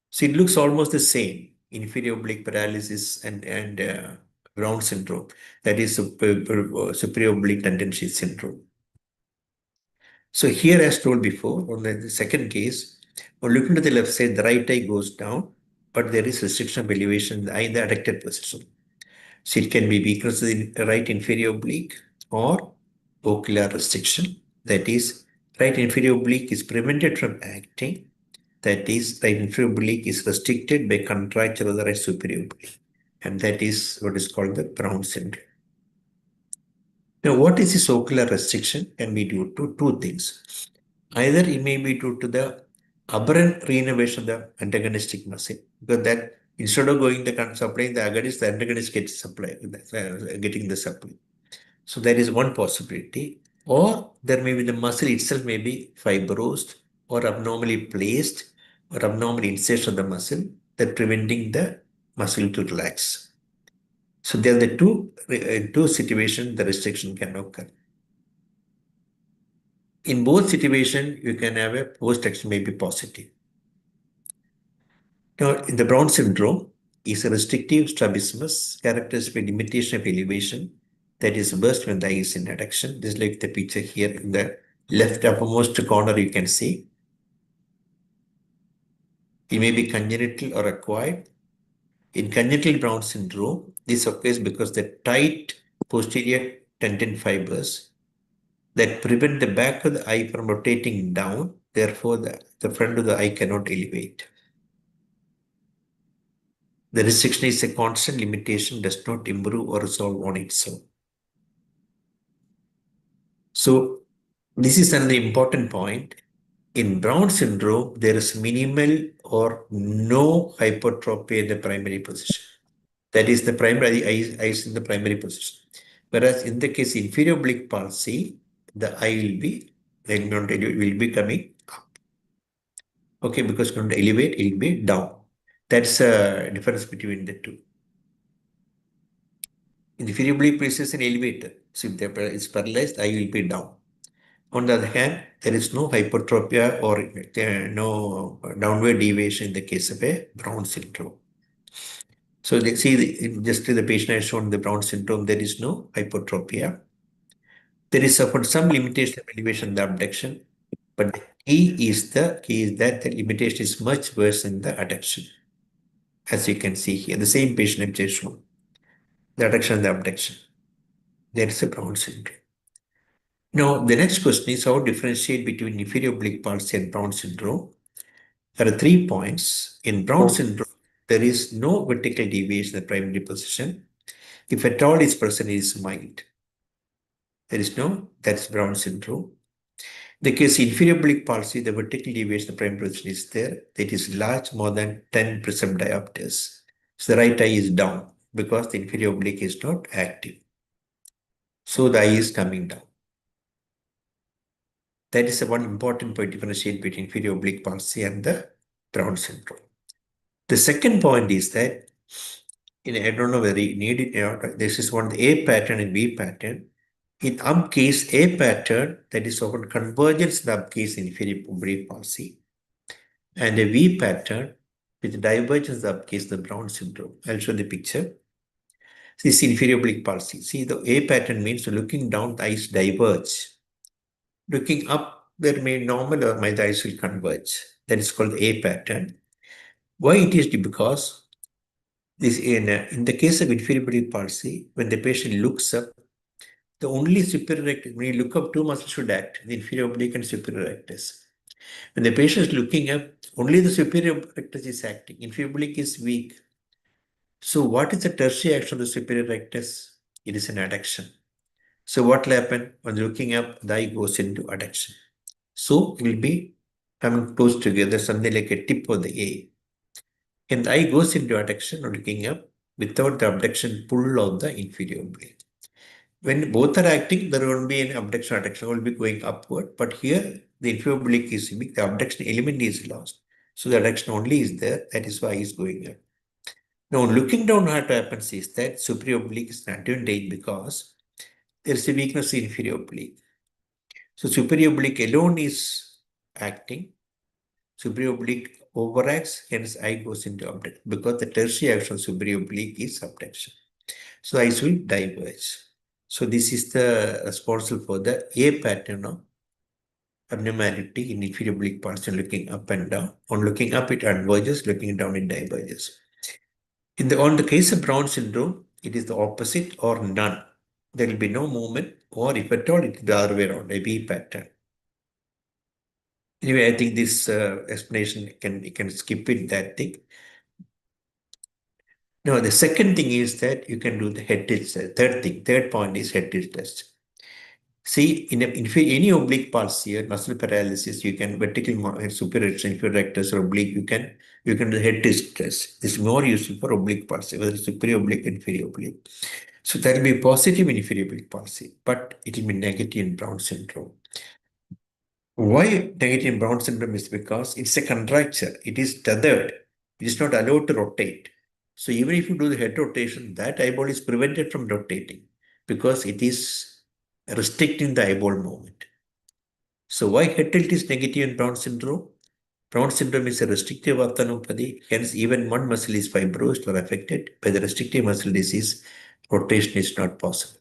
So it looks almost the same, inferior oblique paralysis and Brown syndrome. That is superior oblique tendency syndrome. So here, as told before, on the second case, on looking to the left side, the right eye goes down, but there is restriction of elevation in the eye in the adducted position. So it can be weakness of the right inferior oblique or ocular restriction. That is, right inferior oblique is prevented from acting. That is, right inferior oblique is restricted by contracture of the right superior oblique. And that is what is called the Brown syndrome. Now, what is this ocular restriction? Can be due to two things. Either it may be due to the aberrant reinnervation of the antagonistic muscle, because that instead of going the supplying the agonist, the antagonist gets supply, getting the supply. So there is one possibility. Or there may be the muscle itself may be fibrosed or abnormally placed or abnormal insertion of the muscle that preventing the muscle to relax. So there are the two situations the restriction can occur. In both situations, you can have a post-action may be positive. Now, in the Brown syndrome is a restrictive strabismus characterized by limitation of elevation that is burst when the eye is in adduction. This is like the picture here in the left uppermost corner you can see. It may be congenital or acquired. In congenital Brown syndrome, this occurs because the tight posterior tendon fibers that prevent the back of the eye from rotating down. Therefore, the front of the eye cannot elevate. The restriction is a constant limitation, does not improve or resolve on its own. So, this is another important point. In Brown syndrome, there is minimal or no hypertrophy in the primary position. That is, the primary eye is in the primary position. Whereas in the case inferior oblique palsy, the eye will be coming up. Okay, because going to elevate, it will be down. That's a difference between the two. In the inferior oblique places an elevator. So if it's paralyzed, eye will be down. On the other hand, there is no hypertropia or no downward deviation in the case of a Brown syndrome. So they see just the patient has shown the Brown syndrome, there is no hypertropia. There is some limitation of elevation in the abduction, but the key is that the limitation is much worse in the adduction. As you can see here, the same patient has shown the adduction and the abduction. There is a Brown syndrome. Now, the next question is how to differentiate between inferior oblique palsy and Brown syndrome. There are 3 points. In Brown syndrome, there is no vertical deviation in the primary position. If at all is present, it is mild. That's Brown syndrome. In the case of inferior oblique palsy, the vertical deviation of the primary position is there. It is large, more than 10 prism diopters. So the right eye is down because the inferior oblique is not active. So the eye is coming down. That is the one important point to differentiate between inferior oblique palsy and the Brown syndrome. The second point is that, I don't know whether you need it, this is one, the A pattern and B pattern. In UM case, A pattern, that is often convergence in the UM case in inferior oblique palsy, and a V pattern with divergence in the UM case, the Brown syndrome. I'll show the picture. This is inferior oblique palsy. See, the A pattern means looking down, the eyes diverge. Looking up, there may normal or my eyes will converge. That is called the A pattern. Why it is? Because this in the case of inferior oblique palsy, when the patient looks up, the only superior rectus, when you look up, two muscles should act, the inferior oblique and superior rectus. When the patient is looking up, only the superior rectus is acting. Inferior oblique is weak. So what is the tertiary action of the superior rectus? It is an adduction. So what will happen? When looking up, the eye goes into adduction. So it will be coming close together, something like a tip of the A. And the eye goes into adduction or looking up without the abduction pull of the inferior oblique. When both are acting, there won't be an abduction, adduction will be going upward. But here, the inferior oblique is weak, the abduction element is lost. So the adduction only is there, that is why it's going up. Now, looking down, what happens is that superior oblique is an advantage because there is a weakness in inferior oblique. So superior oblique alone is acting. Superior oblique overacts, hence eye goes into abduction because the tertiary action of superior oblique is abduction. So eyes will diverge. So this is the responsible for the A pattern of abnormality in inferior oblique palsy looking up and down. On looking up, it converges, looking down, it diverges. On the case of Brown syndrome, it is the opposite or none. There will be no movement, or if at all, it is the other way around, a B pattern. Anyway, I think this explanation, you can skip it, that thing. Now, the second thing is that you can do the head tilt test. Third point is head tilt test. See, in any oblique palsy or muscle paralysis, you can vertical superior inferior rectus or oblique, you can do the head tilt test. This is more useful for oblique palsy, whether it's superior oblique, inferior oblique. So that will be positive in inferior oblique palsy, but it will be negative in Brown syndrome. Why negative in Brown syndrome is because it's a contracture. It is tethered. It is not allowed to rotate. So even if you do the head rotation, that eyeball is prevented from rotating because it is restricting the eyeball movement. So why head tilt is negative in Brown syndrome? Brown syndrome is a restrictive orthognopathy. Hence, even one muscle is fibrosed or affected by the restrictive muscle disease. Rotation is not possible.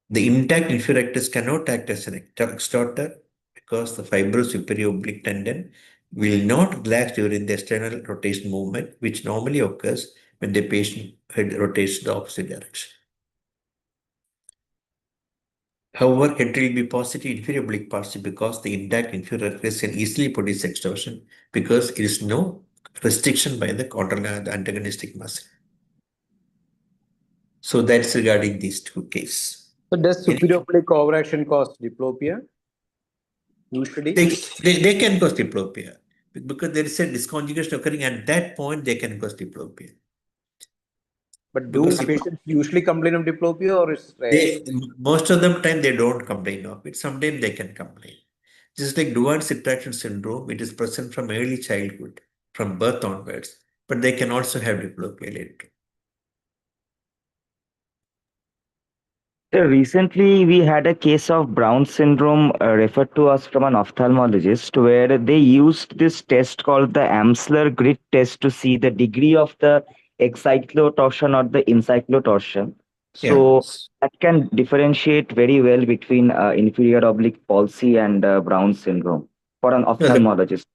The intact inferior rectus cannot act as an extorter because the fibrous superior oblique tendon will not relax during the external rotation movement, which normally occurs when the patient head rotates the opposite direction. However, head will be positive inferior oblique palsy because the intact inferior rectus can easily produce extortion because there is no restriction by the antagonistic muscle. So that's regarding these two cases. So does superior oblique overaction cause diplopia? Usually? They can cause diplopia because there is a disconjugation occurring at that point, they can cause diplopia. But do patients usually complain of diplopia or is rare? Most of the time they don't complain of it. Sometimes they can complain. Just like Duane's retraction syndrome, it is present from early childhood, from birth onwards, but they can also have diplopia later. Recently, we had a case of Brown syndrome referred to us from an ophthalmologist where they used this test called the Amsler grid test to see the degree of the excyclotorsion or the encyclotorsion. Yeah. So that can differentiate very well between inferior oblique palsy and Brown syndrome for an ophthalmologist.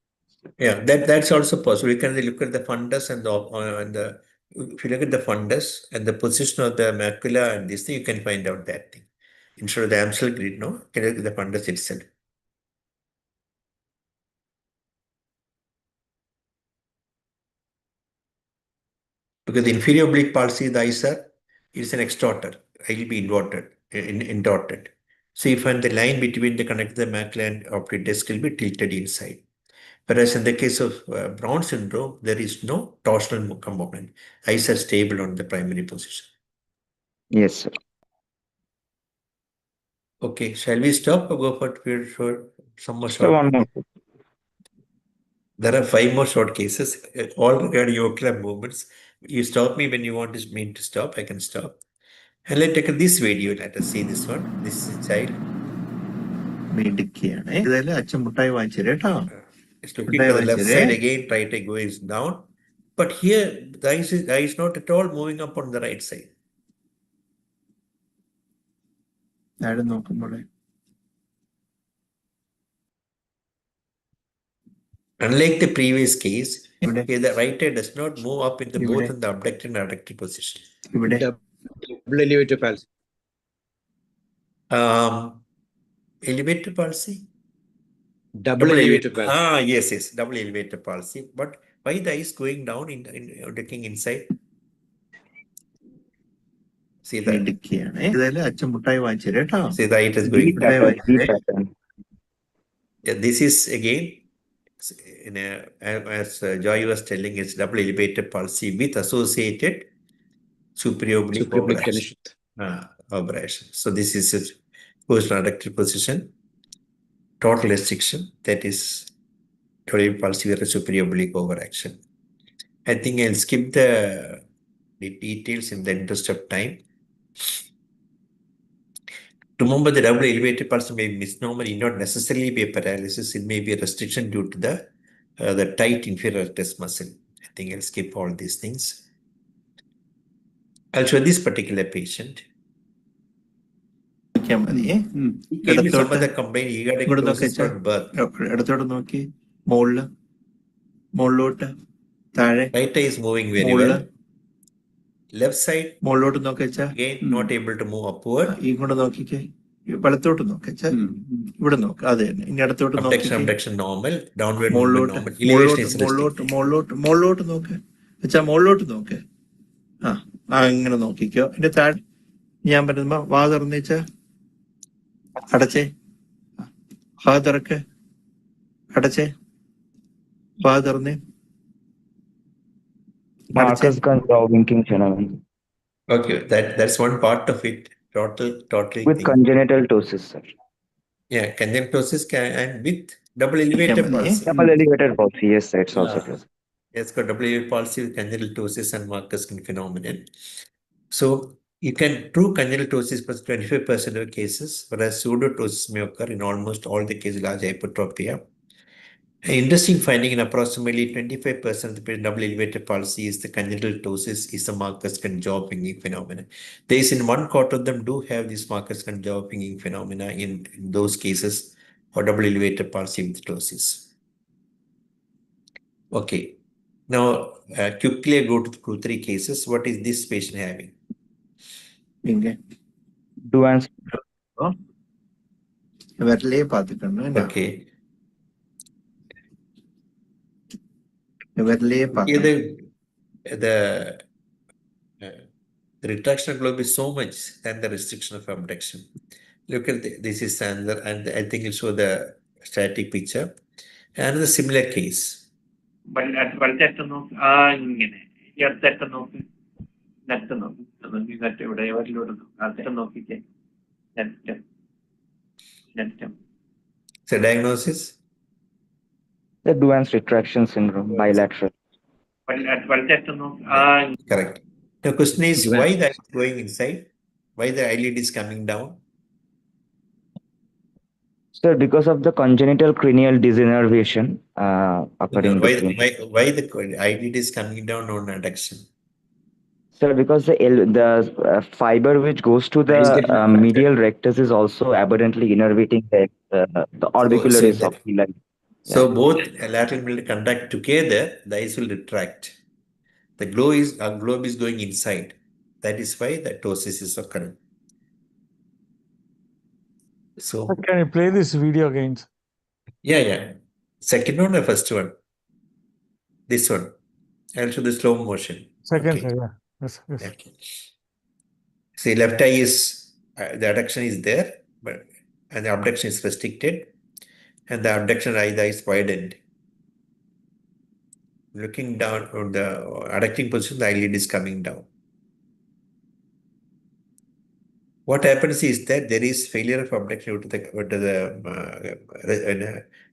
Yeah, that's also possible. You can look at the fundus and the if you look at the fundus and the position of the macula and this thing, you can find out that thing. Instead of the Amsel grid, no, you can look at the fundus itself. Because the inferior oblique palsy, the eyes is an extorter. It will be inverted. So you find the line between the connected the macula and optic disc will be tilted inside. Whereas in the case of Brown syndrome, there is no torsional component. Eyes are stable on the primary position. Yes, sir. Okay, shall we stop or go for some more So short? one more. There are 5 more short cases, all regarding ocular movements. You stop me when you want me to stop, I can stop. And let's take this video. Let us see this one. This is a child. It's looking to the left side again, try to go is down. But here, the eye is not at all moving up on the right side. Unlike the previous case, here the right eye does not move up in both in the abducted and adducted position. Double elevator palsy. Elevator palsy? Double elevator palsy. Yes, double elevator palsy. But why the eye is going down looking inside? See that? See the eye is going down. Yeah, this is again, as Joy was telling, it's double elevator palsy with associated superior oblique aberration. So this is a post-adducted position, total restriction, that is total palsy with a superior oblique overaction. I think I'll skip the details in the interest of time. Remember, the double elevated palsy may be misnomer, it not necessarily be a paralysis, it may be a restriction due to the tight inferior rectus muscle. I think I'll skip all these things. I'll show this particular patient. He gave me some other complaint, he got a closest from birth. Right eye is moving very well. Left side, again, not able to move upward. Abduction normal, downward movement normal. Elevation is restricted. ഞാൻ പറയുമ്പോ വാ തുറന്നേച്ച അടച്ചേ വാ തുറക്ക് അടച്ചേ വാ തുറന്നേ Marcus Gunn winking phenomenon. Okay, that's one part of it. Total with thing. Congenital ptosis, sir. Yeah, congenital ptosis and with double elevated palsy. Double elevated palsy, yes, sir, it's also true. It's got double elevated palsy with congenital ptosis and Marcus Gunn phenomenon. So you can prove congenital ptosis for 25% of cases, whereas pseudotosis may occur in almost all the cases, large hypertropia. An interesting finding in approximately 25% of the double elevated palsy is the congenital ptosis is the Marcus Gunn jaw pinging phenomenon. There is in 1/4 of them do have this Marcus Gunn jaw pinging phenomena in those cases for double elevated palsy with ptosis. Okay, now quickly I go to 2-3 cases. What is this patient having? Duane's. Okay. The retraction of globe is so much than the restriction of abduction. Look at this is another, and I think it show the static picture. Another similar case. So diagnosis? The Duane's retraction syndrome, bilateral. Correct. The question is why that is going inside? Why the eyelid is coming down? Sir, because of the congenital cranial denervation occurring Why between. the eyelid is coming down on adduction? Sir, because the fiber which goes to Eyes the getting distracted. medial rectus is also aberrantly innervating the orbicularis of the leg. So both lateral middle contract together, the eyes will retract. The globe is going inside. That is why the ptosis is occurring. So Can you play this video again? yeah. Second one or first one? This one. I'll show the slow motion. Second, Okay. yeah. Yes. Okay. See, left eye is the adduction is there, and the abduction is restricted, and the abduction eye is widened. Looking down on the adducting position, the eyelid is coming down. What happens is that there is failure of abduction due to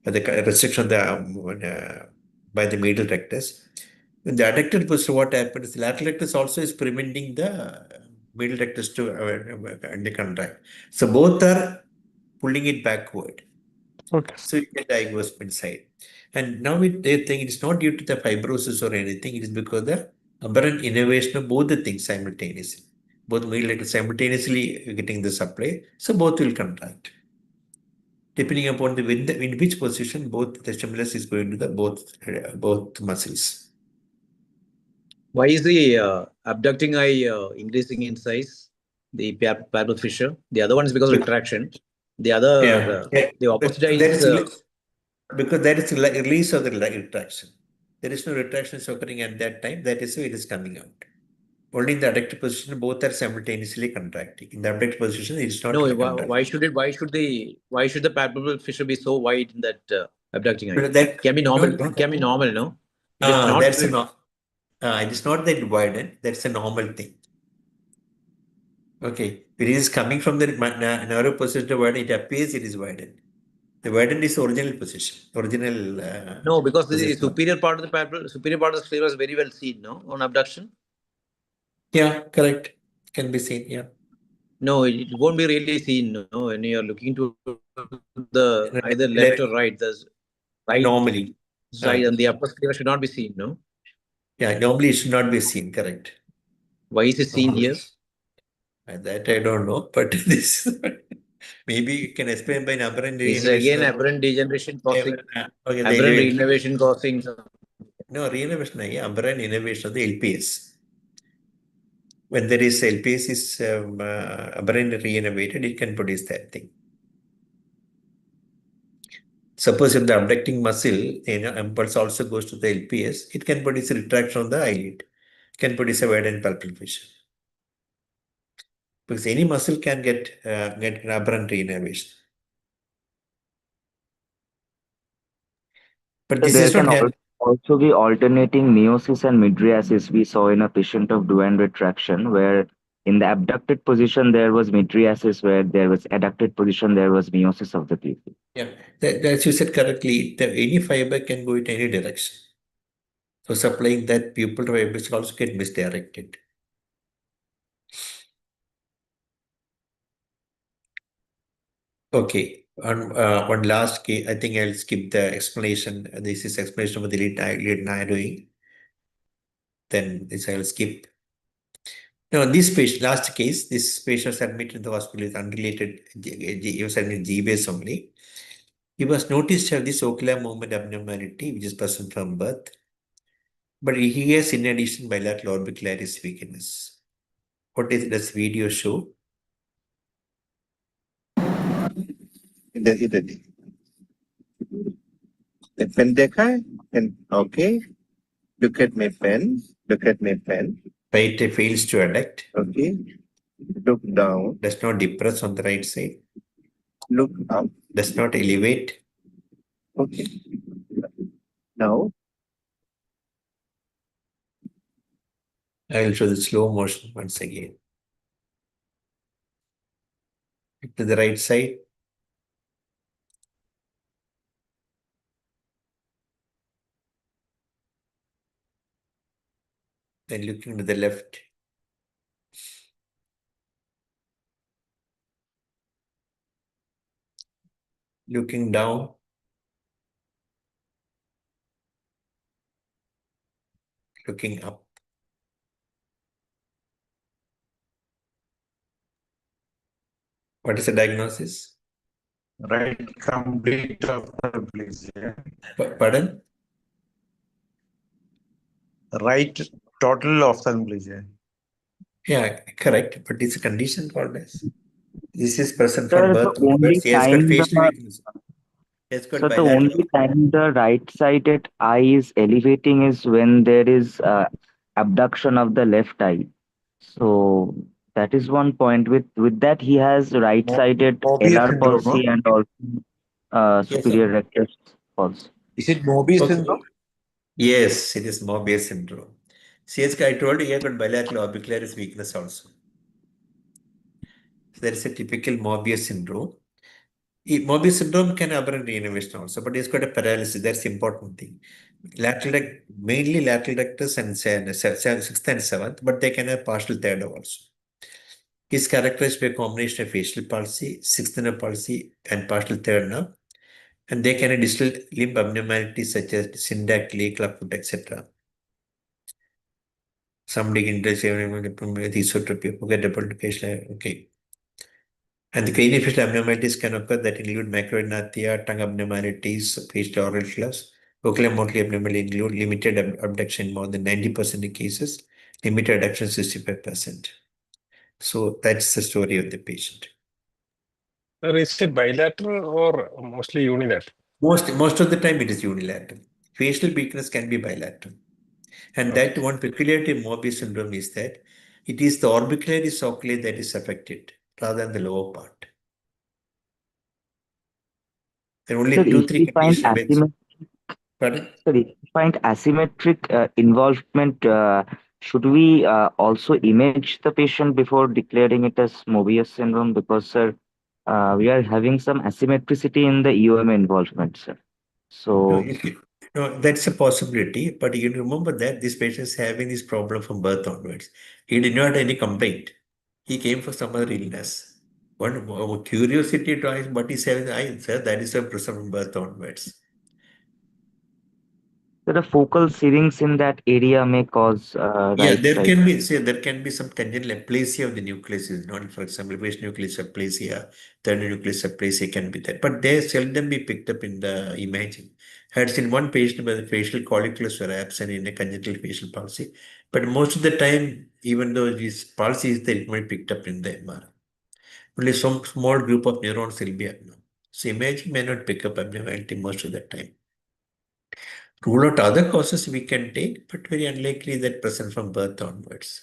the restriction of the by the medial rectus. In the adducted position, what happens? The lateral rectus also is preventing the medial rectus to contract. So both are pulling it backward. Okay. So you get diagnosement side. And now they think it's not due to the fibrosis or anything. It is because the aberrant innervation of both the things simultaneously. Both medial rectus simultaneously getting the supply. So both will contract. Depending upon in which position both the stimulus is going to the both muscles. Why is the abducting eye increasing in size? The palpebral fissure. The other one is because of retraction. The other, the opposite eye is because that is release of the retraction. There is no retraction occurring at that time. That is why it is coming out. Only in the adducted position, both are simultaneously contracting. In the abducted position, it is not. No, why should the palpebral fissure be so wide in that abducting eye? That can be normal. It can be normal, no? It is not. That's it is not that widened. That's a normal thing. Okay, it is coming from the narrow position to widen. It appears it is widened. The widened is original position. No, because the superior part of the palpebral, superior part of the sclera is very well seen, no, on abduction. Yeah, correct. Can be seen. Yeah. No, it won't be really seen. No, when you are looking to the either left or right, there's right normally side and the upper sclera should not be seen. No. Yeah, normally it should not be seen. Correct. Why is it seen here? That I don't know, but this maybe you can explain by aberrant It's again aberrant degeneration causing aberrant reinnervation causing. No, reinnervation, aberrant innervation of the LPS. When there is LPS is aberrant reinnervated, it can produce that thing. Suppose if the abducting muscle impulse also goes to the LPS, it can produce a retraction of the eyelid, can produce a widened pulpal fissure. Because any muscle can get an aberrant reinnervation. But this there is not can also be alternating meiosis and mydriasis we saw in a patient of Duane retraction, where in the abducted position there was mydriasis, where there was adducted position there was meiosis of the pupil. Yeah, as you said correctly, any fiber can go in any direction. So supplying that pupil fibers also get misdirected. Okay, one last case, I think I'll skip the explanation. This is explanation of the lead narrowing. Then this I'll skip. Now, this patient, last case, this patient was admitted to the hospital with unrelated, he was admitted G-base only. He was noticed to have this ocular movement abnormality, which is present from birth. But he has, in addition, bilateral orbicularis weakness. What does video show? Pen देखा है? Pen, okay. Look at my pen. Look at my pen. Right fails to adduct. Okay. Look down. Does not depress on the right side. Look up. Does not elevate. Okay. Now. I will show the slow motion once again. To the right side. Then looking to the left. Looking down. Looking up. What is the diagnosis? Right complete ophthalmoplegia. Pardon? Right total ophthalmoplegia. Yeah, correct. But it's a condition called as. This is present Sir, from the birth only onwards. He has got time facial the weakness. He has got so the bilateral. only time the right-sided eye is elevating is when there is abduction of the left eye. So that is one point. With that, he has right-sided Mobius LR syndrome, no? palsy and also Yes, superior sir. rectus palsy. Is it Mobius Okay. syndrome? Yes, it is Mobius syndrome. See, as I told you, he has got bilateral orbicularis weakness also. So there is a typical Mobius syndrome. Mobius syndrome can aberrant innervation also, but he's got a paralysis. That's the important thing. Mainly lateral rectus and sixth and seventh, but they can have partial third also. He's characterized by a combination of facial palsy, sixth nerve palsy, and partial third nerve. And they can have distal limb abnormalities such as syndactyly, clubfoot, etc. Somebody can esotropy, forgettable facial. Okay. And the craniofacial abnormalities can occur that include macroinathia, tongue abnormalities, facial oral flaws. Oculomotor abnormalities include limited abduction in more than 90% of cases, limited adduction 65%. So that's the story of the patient. Is it bilateral or mostly unilateral? Most of the time it is unilateral. Facial weakness can be bilateral. And that one peculiarity of Mobius syndrome is that it is the orbicularis oculi that is affected rather than the lower part. There are only Sir, 2-3 conditions. Pardon? Sir, if we find asymmetric involvement, should we also image the patient before declaring it as Mobius syndrome? Because, sir, we are having some asymmetricity in the EOM involvement, sir. So, No, that's a possibility, but you remember that this patient is having this problem from birth onwards. He did not have any complaint. He came for some other illness. One curiosity to ask what is having I said that is a present from birth onwards. the focal serings in that area may cause Yeah, right side. there can be some congenital aplasia of the nucleus is known. For example, first nucleus aplasia, third nucleus aplasia can be that, but they seldom be picked up in the imaging. I had seen one patient where the facial colliculus were absent in a congenital facial palsy, but most of the time, even though this palsy is there, it might be picked up in the MRI. Only some small group of neurons will be abnormal. So imaging may not pick up abnormality most of the time. Rule out other causes we can take, but very unlikely that present from birth onwards.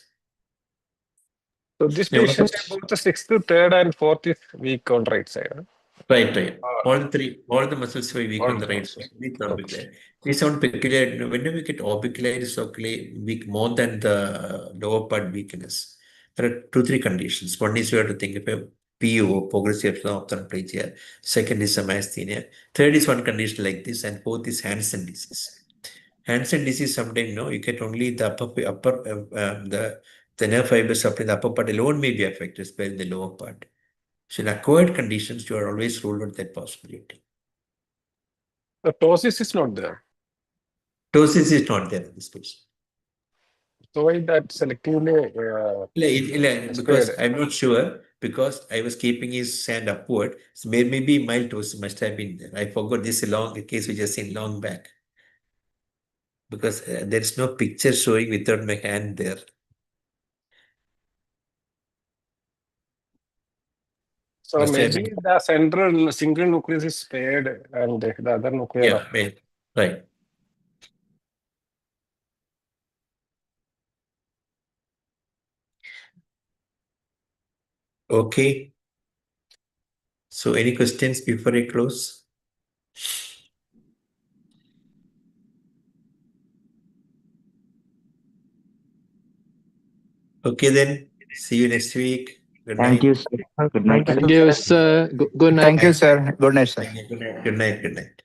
So this patient, both the sixth, third, and fourth is weak on right side. Huh? Right. All the muscles were weak on the right side. Weak orbicular. We sound peculiar. Whenever we get orbicularis oculi weak more than the lower part weakness, there are 2-3 conditions. One is you have to think of a PO, progressive ophthalmoplegia. Second is myasthenia. Third is one condition like this, and fourth is Hansen disease. Hansen disease sometimes you get only the the nerve fibers up in the upper part alone may be affected, especially in the lower part. So in acquired conditions, you are always ruled out that possibility. The ptosis is not there. Ptosis is not there in this patient. So why that selectively? Because I'm not sure, because I was keeping his hand upward. So maybe mild ptosis must have been there. I forgot this long case we just seen long back. Because there is no picture showing without my hand there. So Must have maybe been. the central single nucleus is spared and the other nucleus. Yeah, right. Okay. So any questions before I close? Okay then. See you next week. Good night. Thank you, sir. Good night. Thank you, sir. Good night. Thank you, sir. Good night, sir. Good night.